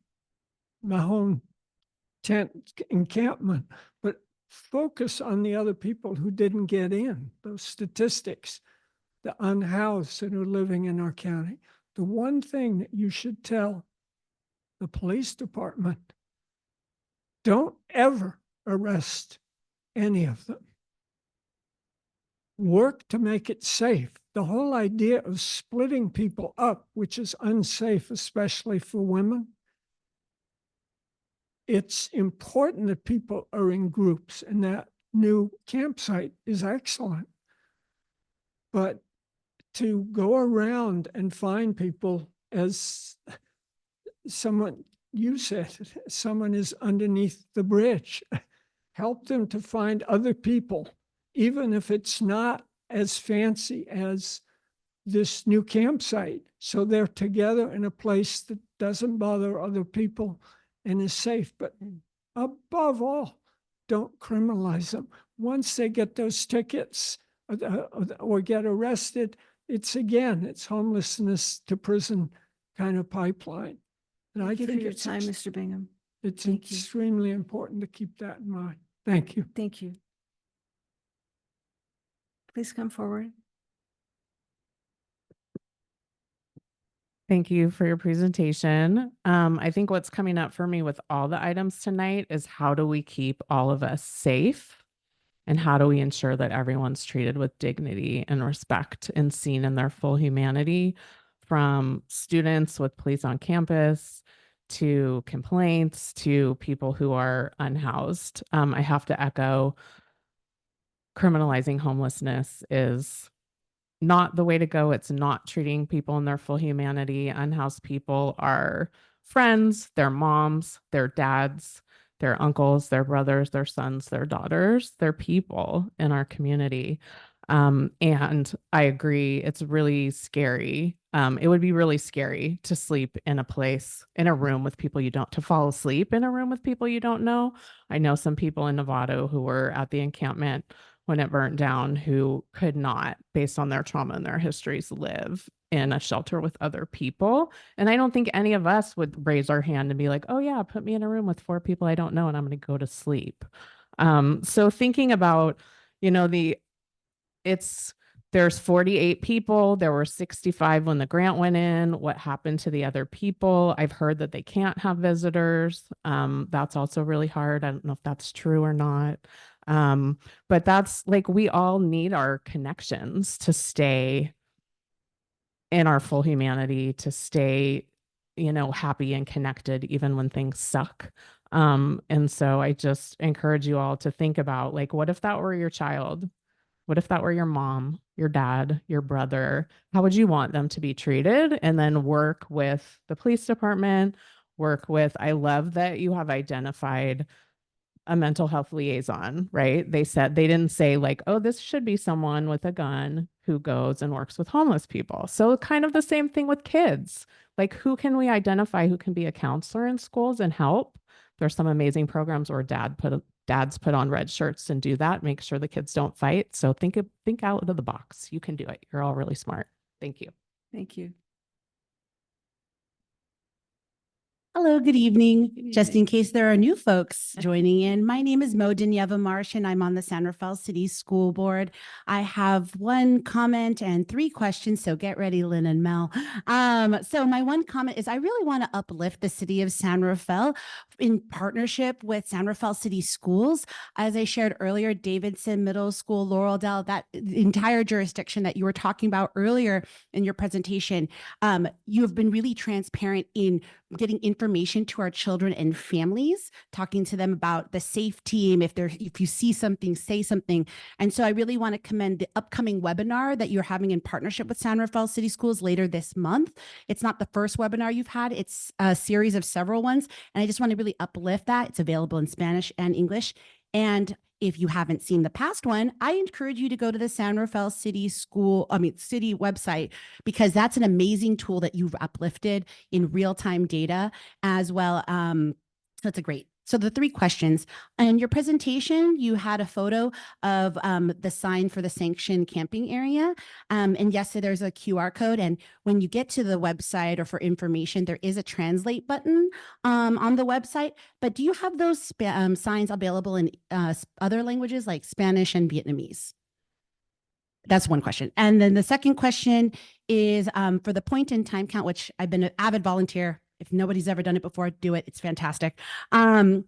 Mahone tent encampment, but focus on the other people who didn't get in, those statistics, the unhoused that are living in our county. The one thing that you should tell the police department, don't ever arrest any of them. Work to make it safe. The whole idea of splitting people up, which is unsafe, especially for women, it's important that people are in groups, and that new campsite is excellent. But to go around and find people, as someone, you said, someone is underneath the bridge, help them to find other people, even if it's not as fancy as this new campsite. So they're together in a place that doesn't bother other people and is safe. But above all, don't criminalize them. Once they get those tickets or get arrested, it's homelessness to prison kind of pipeline. And Thank you for think your it's time, Mr. Bingham. It's Thank you. extremely important to keep that in mind. Thank you. Thank you. Please come forward. Thank you for your presentation. I think what's coming up for me with all the items tonight is how do we keep all of us safe? And how do we ensure that everyone's treated with dignity and respect and seen in their full humanity, from students with police on campus to complaints to people who are unhoused? I have to echo, criminalizing homelessness is not the way to go. It's not treating people in their full humanity. Unhoused people are friends, their moms, their dads, their uncles, their brothers, their sons, their daughters, their people in our community. And I agree, it's really scary. It would be really scary to sleep in a place, in a room with people you don't, to fall asleep in a room with people you don't know. I know some people in Novato who were at the encampment when it burnt down who could not, based on their trauma and their histories, live in a shelter with other people. And I don't think any of us would raise our hand and be like, oh yeah, put me in a room with 4 people I don't know and I'm going to go to sleep. So thinking about, there's 48 people, there were 65 when the grant went in. What happened to the other people? I've heard that they can't have visitors. That's also really hard. I don't know if that's true or not. But that's like, we all need our connections to stay in our full humanity, to stay, happy and connected, even when things suck. And so I just encourage you all to think about, like, what if that were your child? What if that were your mom, your dad, your brother? How would you want them to be treated? And then work with the police department, I love that you have identified a mental health liaison, right? They didn't say like, oh, this should be someone with a gun who goes and works with homeless people. So kind of the same thing with kids. Like, who can we identify who can be a counselor in schools and help? There's some amazing programs where dads put on red shirts and do that, make sure the kids don't fight. So think out of the box. You can do it. You're all really smart. Thank you. Thank you. Hello, good evening. Good Just evening. in case there are new folks joining in, my name is Mo Danieva Marsh and I'm on the San Rafael City School Board. I have 1 comment and 3 questions, so get ready, Lynn and Mel. So my 1 comment is I really want to uplift the city of San Rafael in partnership with San Rafael City Schools. As I shared earlier, Davidson Middle School, Laureldale, that entire jurisdiction that you were talking about earlier in your presentation, you have been really transparent in getting information to our children and families, talking to them about the safe team. If you see something, say something. And so I really want to commend the upcoming webinar that you're having in partnership with San Rafael City Schools later this month. It's not the first webinar you've had, it's a series of several ones. And I just want to really uplift that. It's available in Spanish and English. And if you haven't seen the past one, I encourage you to go to the San Rafael City City website, because that's an amazing tool that you've uplifted in real-time data as well. So it's a great. So the 3 questions in your presentation, you had a photo of the sign for the sanctioned camping area. And yes, so there's a QR code. And when you get to the website or for information, there is a translate button on the website. But do you have those signs available in other languages like Spanish and Vietnamese? That's one question. And then the second question is for the point in time count, which I've been an avid volunteer. If nobody's ever done it before, do it. It's fantastic. I've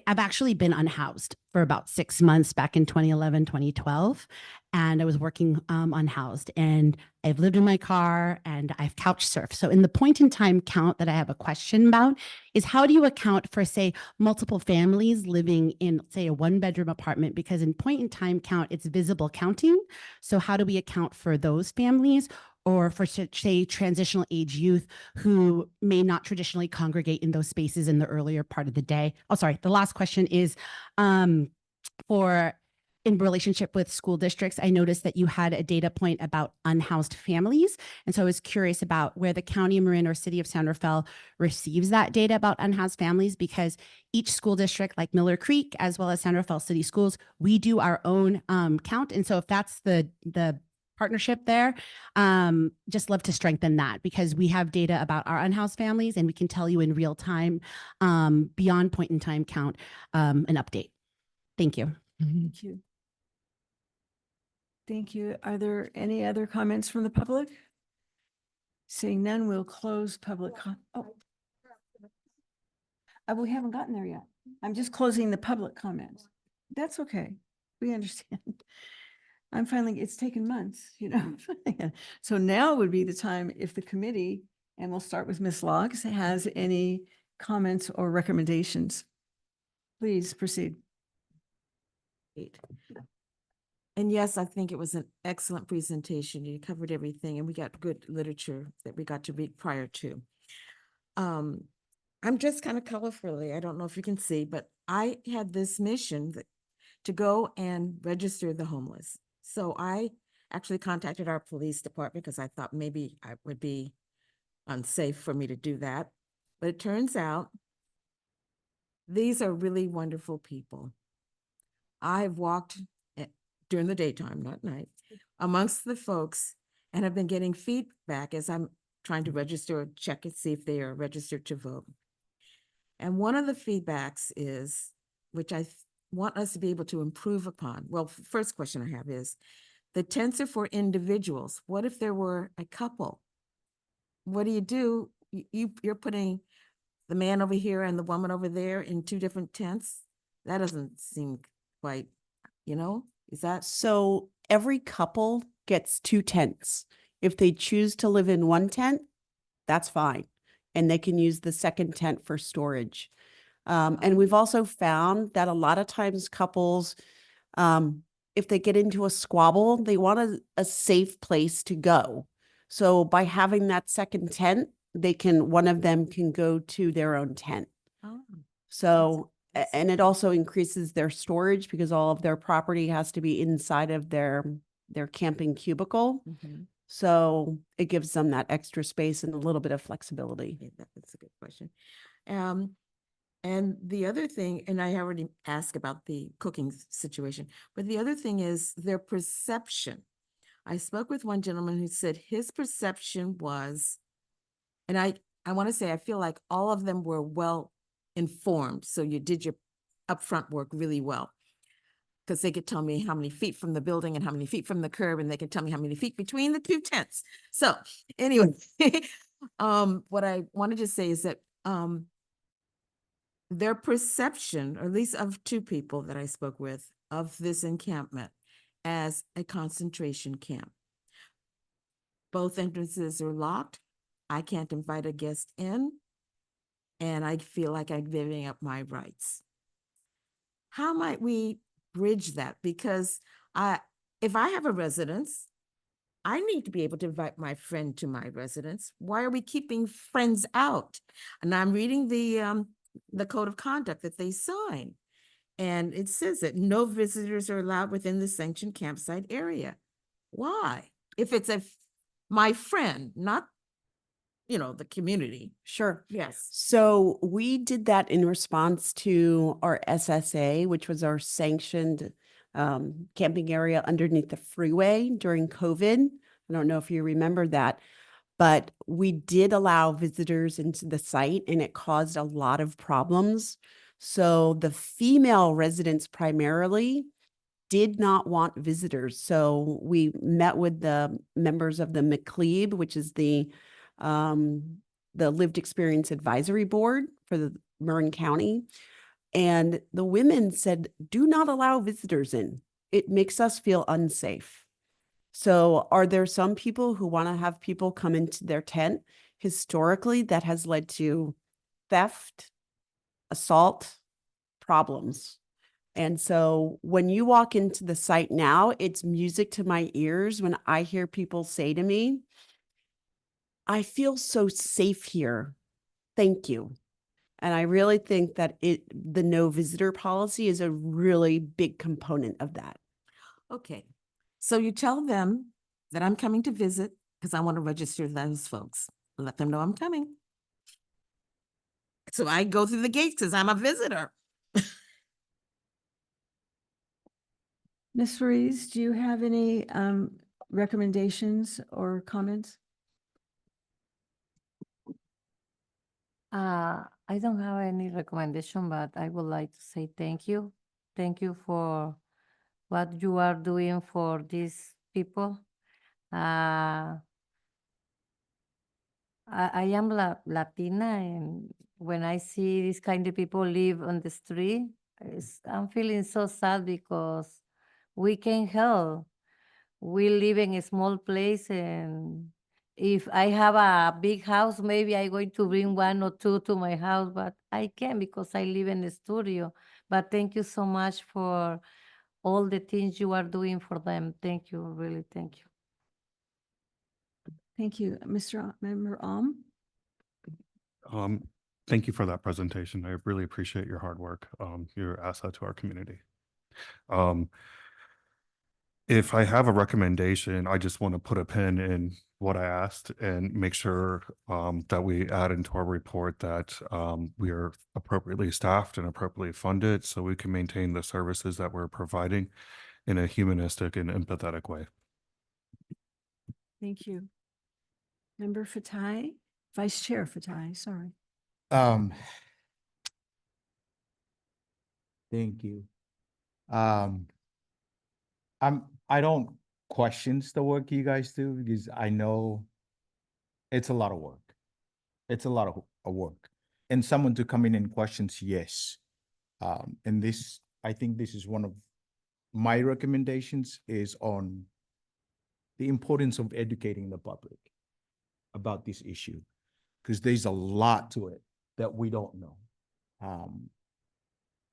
actually been unhoused for about 6 months back in 2011, 2012. And I was working unhoused, and I've lived in my car and I've couch surfed. So in the point in time count that I have a question about is, how do you account for, say, multiple families living in, say, a 1-bedroom apartment? Because in point in time count, it's visible counting. So how do we account for those families? Or for, say, transitional age youth who may not traditionally congregate in those spaces in the earlier part of the day. Oh, sorry. The last question is in relationship with school districts. I noticed that you had a data point about unhoused families. And so I was curious about where the County of Marin or City of San Rafael receives that data about unhoused families, because each school district, like Miller Creek, as well as San Rafael City Schools, we do our own count. And so if that's the partnership there, just love to strengthen that, because we have data about our unhoused families and we can tell you in real time, beyond point in time count, an update. Thank you. Thank you. Thank you. Are there any other comments from the public? Seeing none, we'll close public. We haven't gotten there yet. I'm just closing the public comments. That's okay. We understand. It's taken months, you know. So now would be the time if the committee, and we'll start with Ms. Logs, has any comments or recommendations. Please proceed. Great. And yes, I think it was an excellent presentation. You covered everything, and we got good literature that we got to read prior to. I'm just kind of colorfully, I don't know if you can see, but I had this mission to go and register the homeless. So I actually contacted our police department because I thought maybe it would be unsafe for me to do that. But it turns out these are really wonderful people. I've walked during the daytime, not night, amongst the folks, and have been getting feedback as I'm trying to register or check and see if they are registered to vote. And one of the feedbacks is, which I want us to be able to improve upon. Well, first question I have is, the tents are for individuals. What if there were a couple? What do? You're putting the man over here and the woman over there in 2 different tents? That doesn't seem quite, is that? So every couple gets 2 tents. If they choose to live in 1 tent, that's fine. And they can use the second tent for storage. And we've also found that a lot of times couples, if they get into a squabble, they want a safe place to go. So by having that second tent, one of them can go to their own tent. Oh, So, and it also increases their storage because all of their property has to be inside of their camping cubicle. mhm. So it gives them that extra space and a little bit of flexibility. Okay, that's a good question. And the other thing, and I already asked about the cooking situation, but the other thing is their perception. I spoke with one gentleman who said his perception was, and I want to say, I feel like all of them were well informed. So you did your upfront work really well, because they could tell me how many feet from the building and how many feet from the curb, and they could tell me how many feet between the 2 tents. So anyway, what I wanted to say is that their perception, or at least of 2 people that I spoke with, of this encampment as a concentration camp. Both entrances are locked. I can't invite a guest in. and I feel like I'm giving up my rights. How might we bridge that? Because if I have a residence, I need to be able to invite my friend to my residence. Why are we keeping friends out? And I'm reading the code of conduct that they sign. And it says that no visitors are allowed within the sanctioned campsite area. Why? If it's my friend, not, the community. Sure. Yes. So we did that in response to our SSA, which was our sanctioned camping area underneath the freeway during COVID. I don't know if you remember that, but we did allow visitors into the site and it caused a lot of problems. So the female residents primarily did not want visitors. So we met with the members of the McLeod, which is the Lived Experience Advisory Board for the Marin County. And the women said, do not allow visitors in. It makes us feel unsafe. So are there some people who want to have people come into their tent? Historically, that has led to theft, assault, problems. And so when you walk into the site now, it's music to my ears when I hear people say to me, I feel so safe here. Thank you. And I really think that the no visitor policy is a really big component of that. Okay. So you tell them that I'm coming to visit because I want to register those folks. Let them know I'm coming. So I go through the gates because I'm a visitor. Ms. Ruiz, do you have any recommendations or comments? I don't have any recommendation, but I would like to say thank you. Thank you for what you are doing for these people. I am Latina, and when I see these kind of people live on the street, I'm feeling so sad because we can help. We live in a small place, and if I have a big house, maybe I'm going to bring one or two to my house, but I can't because I live in the studio. But thank you so much for all the things you are doing for them. Thank you, really, thank you. Thank you. Member Thank you for that presentation. I really appreciate your hard work. You're an asset to our community. If I have a recommendation, I just want to put a pin in what I asked and make sure that we add into our report that we are appropriately staffed and appropriately funded so we can maintain the services that we're providing in a humanistic and empathetic way. Thank you. Member Fatai, Vice Chair Fatai, sorry. Thank you. I don't question the work you guys do because I know it's a lot of work. It's a lot of work. And someone to come in and questions, yes. And this, I think this is one of my recommendations is on the importance of educating the public about this issue, because there's a lot to it that we don't know.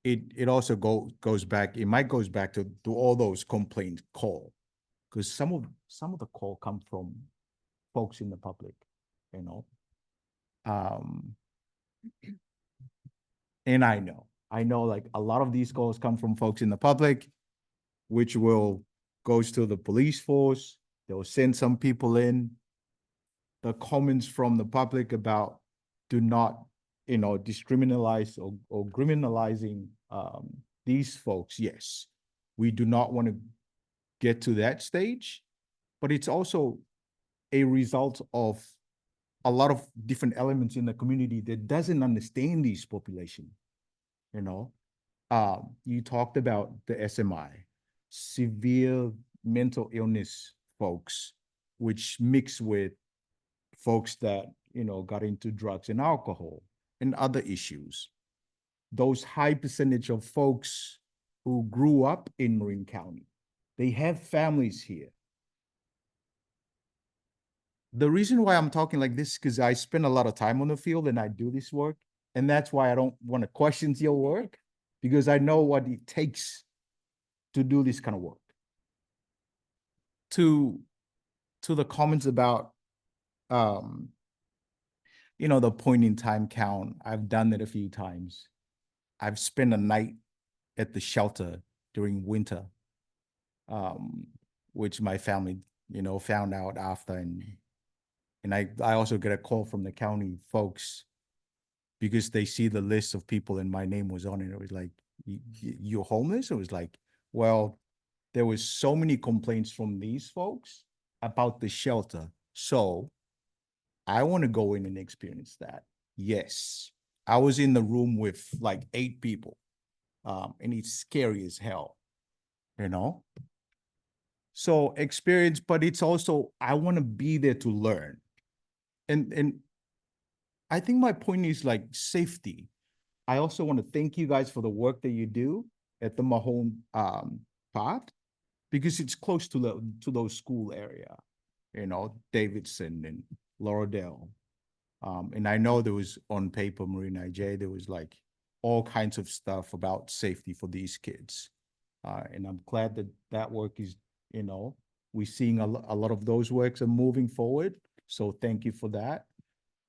It also goes back, it might goes back to all those complaints call, because some of the call come from folks in the public, you know. And I know like a lot of these calls come from folks in the public, which will goes to the police force. They'll send some people in. The comments from the public about do not, discriminalize or criminalizing these folks. Yes, we do not want to get to that stage, but it's also a result of a lot of different elements in the community that doesn't understand these population. You talked about the SMI, severe mental illness folks, which mix with folks that, got into drugs and alcohol and other issues. Those high percentage of folks who grew up in Marin County, they have families here. The reason why I'm talking like this is because I spend a lot of time on the field and I do this work. And that's why I don't want to question your work, because I know what it takes to do this kind of work. To the comments about, the point in time count, I've done it a few times. I've spent a night at the shelter during winter, which my family, found out after. And I also get a call from the county folks because they see the list of people and my name was on it. It was like, you're homeless? It was like, well, there was so many complaints from these folks about the shelter. So I want to go in and experience that. Yes. I was in the room with like 8 people. And it's scary as hell, So experience, but it's also, I want to be there to learn. And I think my point is like safety. I also want to thank you guys for the work that you do at the Mahone Park, because it's close to those school area, Davidson and Lauderdale. And I know there was on paper, Marine IJ, there was like all kinds of stuff about safety for these kids. And I'm glad that that work is, we're seeing a lot of those works are moving forward. So thank you for that.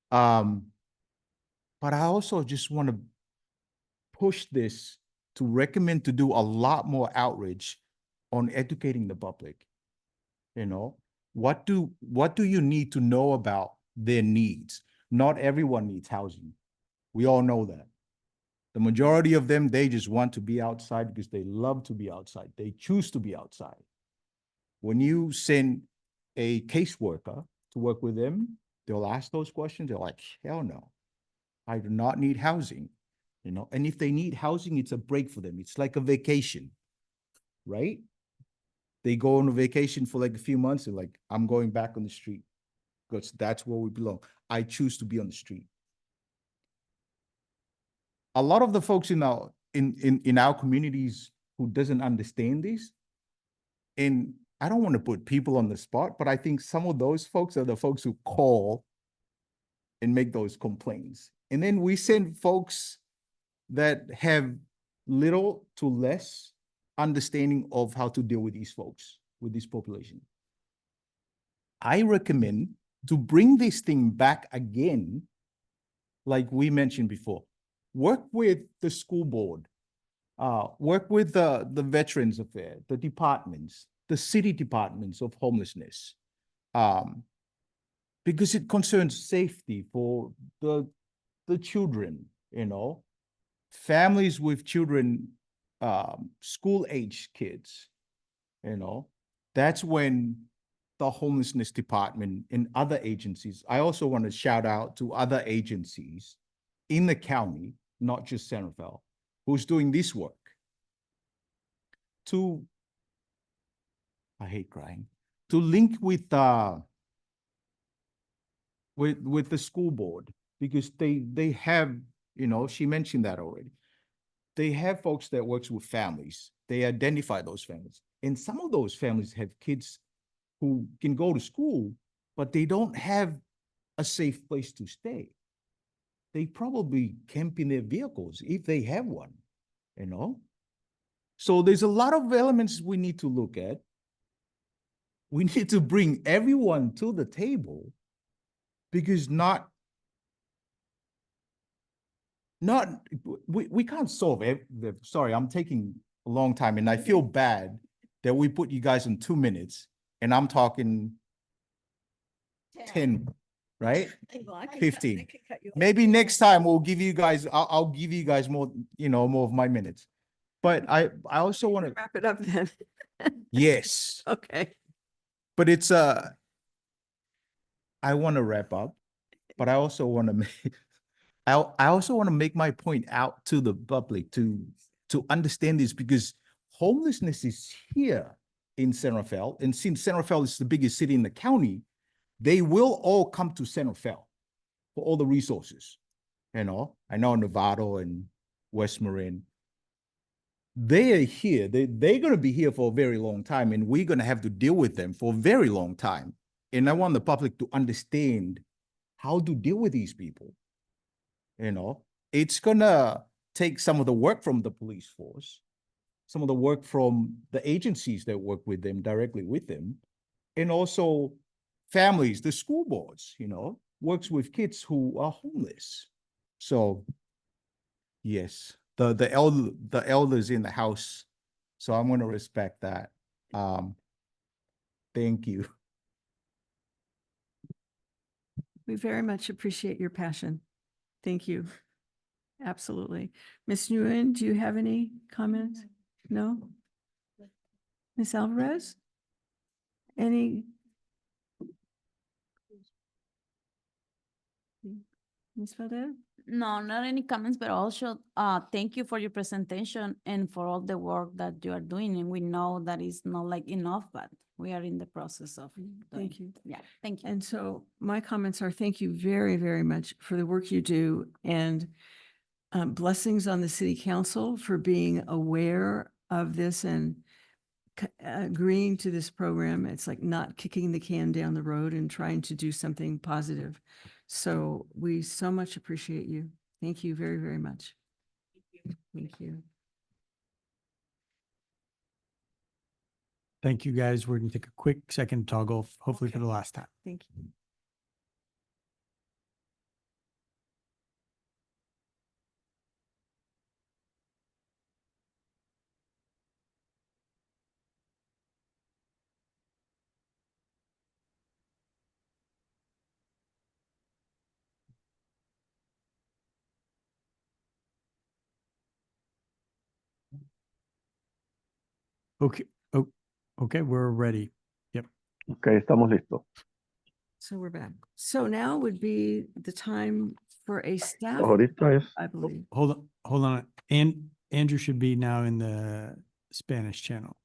But I also just want to push this to recommend to do a lot more outreach on educating the public. What do you need to know about their needs? Not everyone needs housing. We all know that. The majority of them, they just want to be outside because they love to be outside. They choose to be outside. When you send a caseworker to work with them, they'll ask those questions. They're like, hell no, I do not need housing. And if they need housing, it's a break for them. It's like a vacation, right? They go on a vacation for like a few months. They're like, I'm going back on the street because that's where we belong. I choose to be on the street. A lot of the folks in our communities who doesn't understand this, and I don't want to put people on the spot, but I think some of those folks are the folks who call and make those complaints. And then we send folks that have little to less understanding of how to deal with these folks, with this population. I recommend to bring this thing back again, like we mentioned before. Work with the school board, work with the Veterans Affairs, the departments, the city departments of homelessness, because it concerns safety for the children, families with children, school-age kids, that's when the homelessness department and other agencies, I also want to shout out to other agencies in the county, not just Centerville, who's doing this work I hate crying, to link with the school board, because they have, she mentioned that already. They have folks that works with families. They identify those families. And some of those families have kids who can go to school, but they don't have a safe place to stay. They probably camp in their vehicles if they have one, So there's a lot of elements we need to look at. We need to bring everyone to the table, because we can't solve sorry, I'm taking a long time, and I feel bad that we put you guys in 2 minutes and I'm talking 10, right? 15. Maybe next time we'll give you guys, I'll give you guys more, more of my minutes. But I also want to wrap it up then. Yes. Okay. But it's I want to wrap up, but I also want to make I also want to make my point out to the public to understand this, because homelessness is here in Centerville, and since Centerville is the biggest city in the county, they will all come to Centerville for all the resources. I know Novato and West Marin, they are here. They're going to be here for a very long time, and we're going to have to deal with them for a very long time. And I want the public to understand how to deal with these people. it's gonna take some of the work from the police force, some of the work from the agencies that work with them, directly with them, and also families, the school boards, works with kids who are homeless. So yes, the elders in the house. So I'm gonna respect that. Thank you. We very much appreciate your passion. Thank you. Absolutely. Ms. Nguyen, do you have any comments? No? Ms. Alvarez? Any? Ms. Valdez? No, not any comments, but also thank you for your presentation and for all the work that you are doing. And we know that it's not like enough, but we are in the process of doing. Thank you. Yeah, thank you. And so my comments are thank you very, very much for the work you do, and blessings on the city council for being aware of this and agreeing to this program. It's like not kicking the can down the road and trying to do something positive. So we so much appreciate you. Thank you very, very much. Thank you. Thank you, guys. We're going to take a quick second toggle, hopefully for Okay. the last time. Thank you. Okay. Oh, okay. We're ready. Yep. Ok, estamos listos. So we're back. So now would be the time for a staff, Ahorita es, I believe. Hold on. And Andrew should be now in the Spanish channel.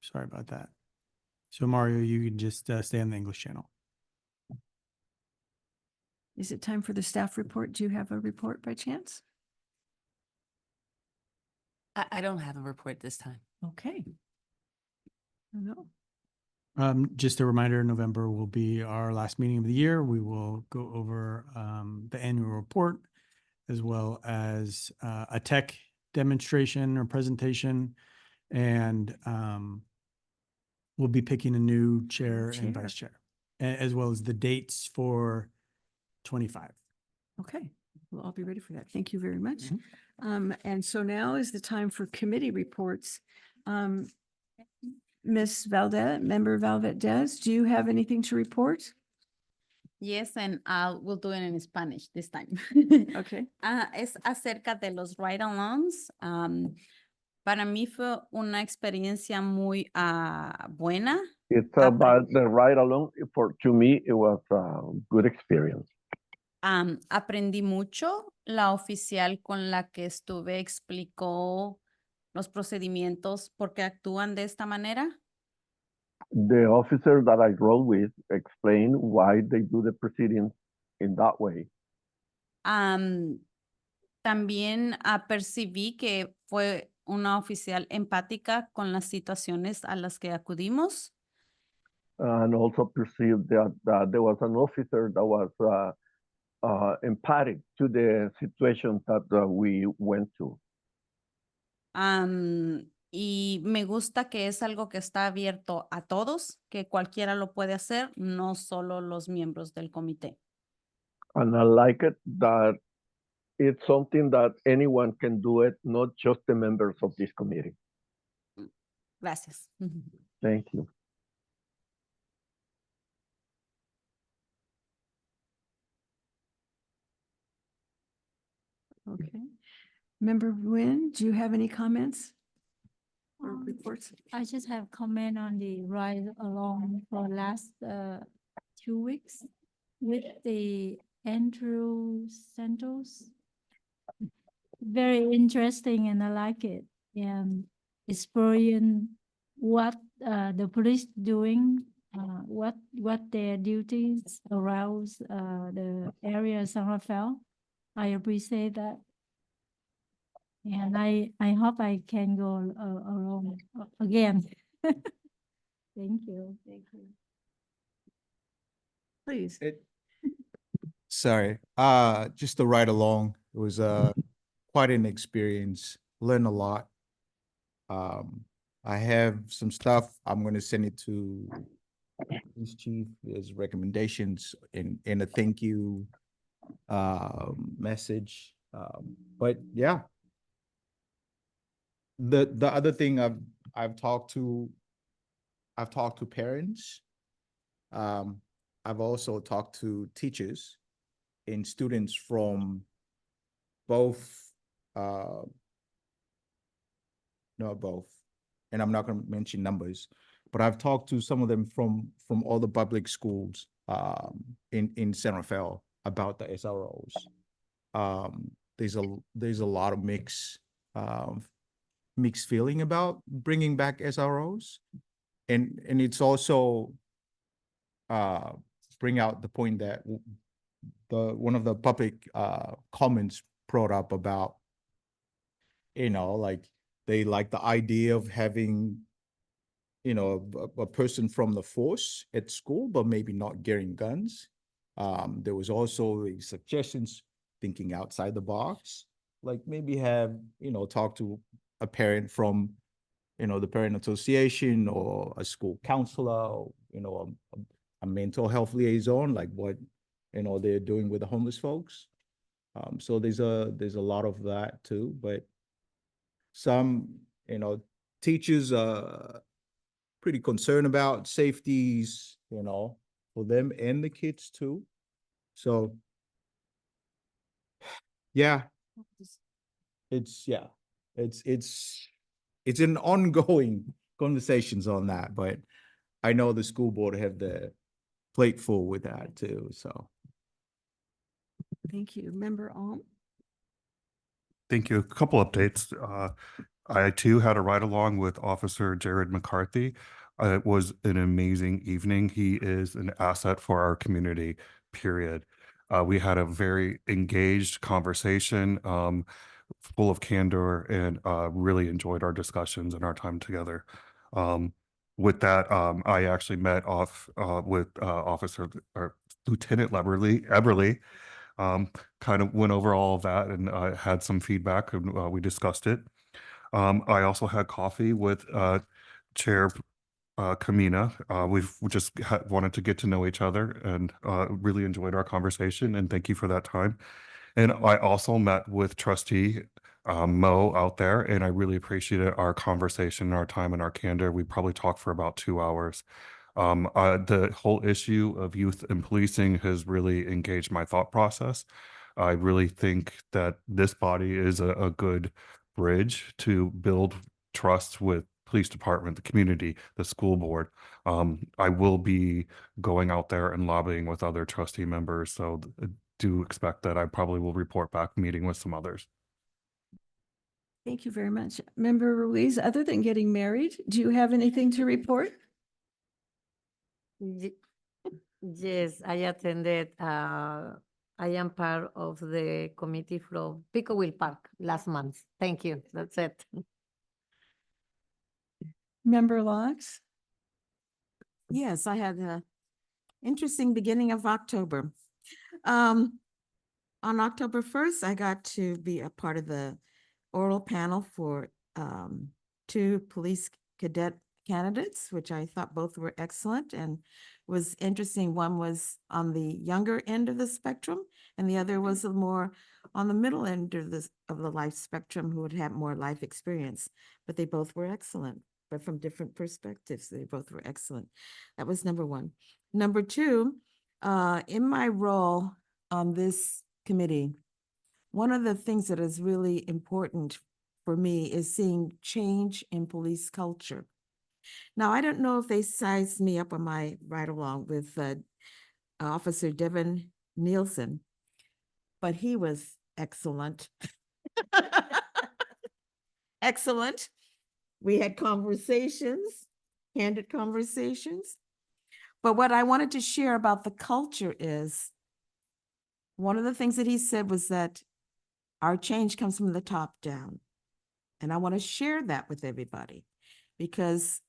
Sorry about that. So Mario, you can just stay on the English channel. Is it time for the staff report? Do you have a report by chance? I don't have a report this time. Okay. No. Just a reminder, November will be our last meeting of the year. We will go over the annual report as well as a tech demonstration or presentation. And we'll be picking a new chair and vice chair, as well as the dates for 25. Okay, we'll all be ready for that. Thank you very much. And so now is the time for committee reports. Ms. Valdez, Member Valdez, do you have anything to report? Yes, and we'll do it in Spanish this time. Okay. Es acerca de los ride-alongs. Para mí fue una experiencia muy buena. it's about the ride along. To me, it was a good experience. Aprendí mucho. La oficial con la que estuve explicó los procedimientos por qué actúan de esta manera. The officer that I rode with explained why they do the proceedings in that way. También percibí que fue una oficial empática con las situaciones a las que acudimos. And also perceived that there was an officer that was empathic to the situations that we went to. Y me gusta que es algo que está abierto a todos, que cualquiera lo puede hacer, no solo los miembros del comité. And I like it that it's something that anyone can do it, not just the members of this committee. Gracias. Thank you. Okay. Member Nguyen, do you have any comments or reports? I just have comment on the ride along for last 2 weeks with the Andrew Santos. Very interesting and I like it. And exploring what the police doing, what their duties around the area of San Rafael. I appreciate that. And I hope I can go along again. Thank you. Thank you. Please. Sorry, just to ride along. It was quite an experience, learned a lot. I have some stuff, I'm gonna send it to police chief as recommendations in a thank you message. But yeah. The other thing I've talked to parents. I've also talked to teachers and students from both, not both, and I'm not going to mention numbers, but I've talked to some of them from all the public schools in San Rafael about the SROs. There's a lot of mixed feeling about bringing back SROs, and it's also bring out the point that one of the public comments brought up about, like they like the idea of having, a person from the force at school, but maybe not carrying guns. There was also suggestions thinking outside the box, like maybe have, talk to a parent from, the parent association or a school counselor, or, a mental health liaison, like what, they're doing with the homeless folks. So there's a lot of that too, but some, teachers are pretty concerned about safeties, for them and the kids too. So yeah, it's an ongoing conversations on that, but I know the school board have the plate full with that too, so. Thank you. Member Alm? Thank you. A couple updates. I too had a ride along with Officer Jared McCarthy. It was an amazing evening. He is an asset for our community, period. We had a very engaged conversation, full of candor, and really enjoyed our discussions and our time together. With that, I actually met with Officer or Lieutenant Eberly, kind of went over all of that and had some feedback, and we discussed it. I also had coffee with Chair Kamina. We just wanted to get to know each other, and really enjoyed our conversation, and thank you for that time. And I also met with Trustee Mo out there, and I really appreciated our conversation, our time, and our candor. We probably talked for about 2 hours. The whole issue of youth and policing has really engaged my thought process. I really think that this body is a good bridge to build trust with police department, the community, the school board. I will be going out there and lobbying with other trustee members, so do expect that I probably will report back meeting with some others. Thank you very much. Member Ruiz, other than getting married, do you have anything to report? Yes, I attended, I am part of the committee from Picowell Park last month. Thank you. That's it. Member Locks? Yes, I had a interesting beginning of October. On October 1st, I got to be a part of the oral panel for 2 police cadet candidates, which I thought both were excellent and was interesting. One was on the younger end of the spectrum, and the other was more on the middle end of the life spectrum, who would have more life experience. But they both were excellent, but from different perspectives. They both were excellent. That was number 1. Number 2, in my role on this committee, one of the things that is really important for me is seeing change in police culture. Now, I don't know if they sized me up on my ride along with Officer Devin Nielsen, but he was excellent. Excellent. We had conversations, candid conversations. But what I wanted to share about the culture is, one of the things that he said was that our change comes from the top down. And I want to share that with everybody, because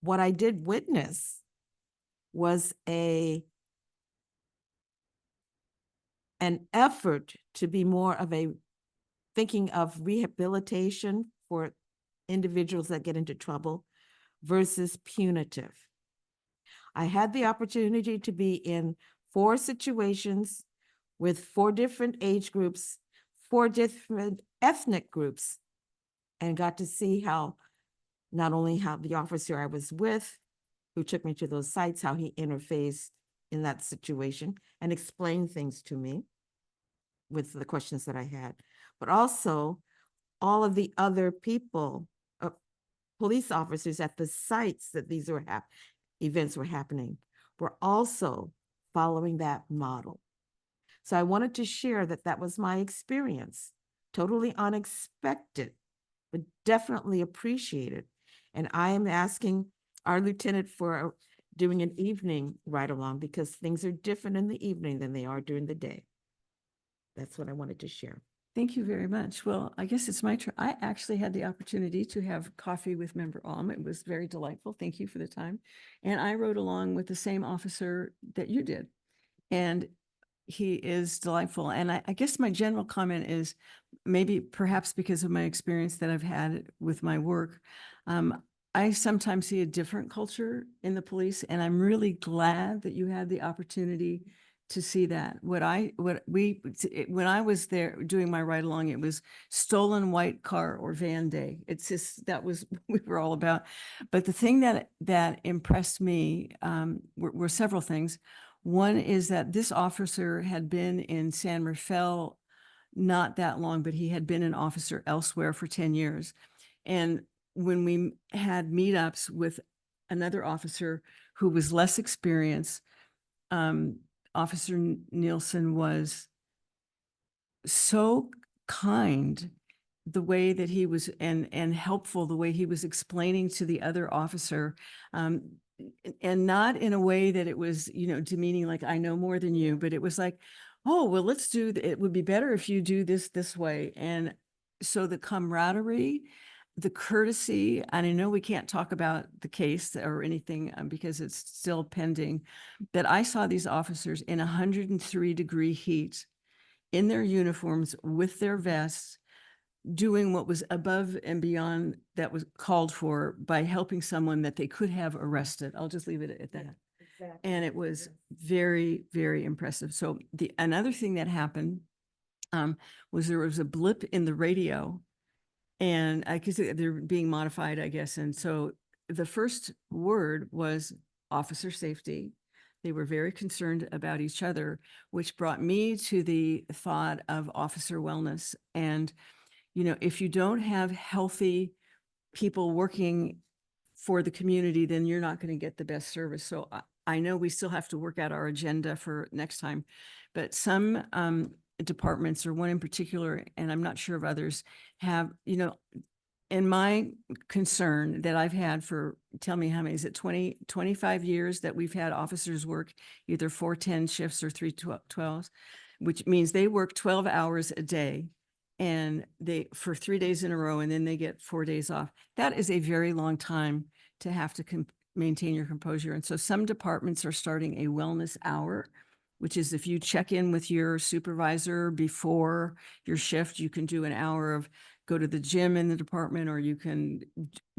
what I did witness was a an effort to be more of a thinking of rehabilitation for individuals that get into trouble versus punitive. I had the opportunity to be in 4 situations with 4 different age groups, 4 different ethnic groups, and got to see how, not only how the officer I was with, who took me to those sites, how he interfaced in that situation and explained things to me with the questions that I had, but also all of the other people, police officers at the sites that these were events were happening, were also following that model. So I wanted to share that that was my experience, totally unexpected, but definitely appreciated. And I am asking our lieutenant for doing an evening ride along because things are different in the evening than they are during the day. That's what I wanted to share. Thank you very much. Well, I guess it's my turn. I actually had the opportunity to have coffee with Member Alm. It was very delightful. Thank you for the time. And I rode along with the same officer that you did. And he is delightful. And I guess my general comment is maybe perhaps because of my experience that I've had with my work, I sometimes see a different culture in the police, and I'm really glad that you had the opportunity to see that. When I was there doing my ride along, it was stolen white car or van day. It's just, that was what we were all about. But the thing that impressed me were several things. One is that this officer had been in San Rafael not that long, but he had been an officer elsewhere for 10 years. And when we had meetups with another officer who was less experienced, Officer Nielsen was so kind the way that he was and helpful the way he was explaining to the other officer, and not in a way that it was, demeaning, like I know more than you, but it was like, oh, well, let's do, it would be better if you do this way. And so the camaraderie, the courtesy, and I know we can't talk about the case or anything because it's still pending, that I saw these officers in 103-degree heat in their uniforms with their vests, doing what was above and beyond that was called for by helping someone that they could have arrested. I'll just leave it at that. Exactly. And it was very, very impressive. So another thing that happened was there was a blip in the radio, and I guess they're being modified, I guess. And so the first word was officer safety. They were very concerned about each other, which brought me to the thought of officer wellness. And, if you don't have healthy people working for the community, then you're not going to get the best service. So I know we still have to work out our agenda for next time, but some departments, or one in particular, and I'm not sure of others, have, in my concern that I've had for, tell me how many, is it 25 years that we've had officers work either 4-10 shifts or 3-12s, which means they work 12 hours a day and for 3 days in a row, and then they get 4 days off. That is a very long time to have to maintain your composure. And so some departments are starting a wellness hour, which is if you check in with your supervisor before your shift, you can do an hour of go to the gym in the department, or you can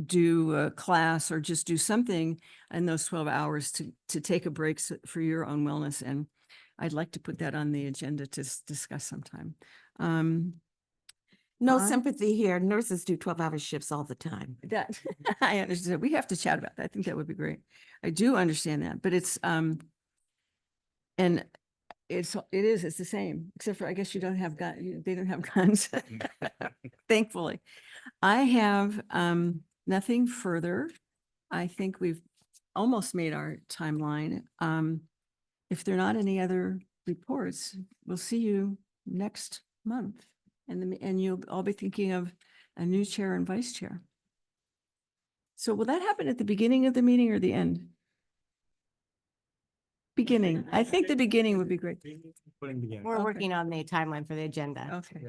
do a class or just do something in those 12 hours to take a break for your own wellness. And I'd like to put that on the agenda to discuss sometime. No sympathy here. Nurses do 12-hour shifts all the time. That I understand. We have to chat about that. I think that would be great. I do understand that, but it's and it's the same, except for I guess you don't have guns. They don't have guns. Thankfully. I have nothing further. I think we've almost made our timeline. If there are not any other reports, we'll see you next month. And you'll all be thinking of a new chair and vice chair. So will that happen at the beginning of the meeting or the end? Beginning. I think the beginning would be great. We're working on the timeline for the agenda. Okay.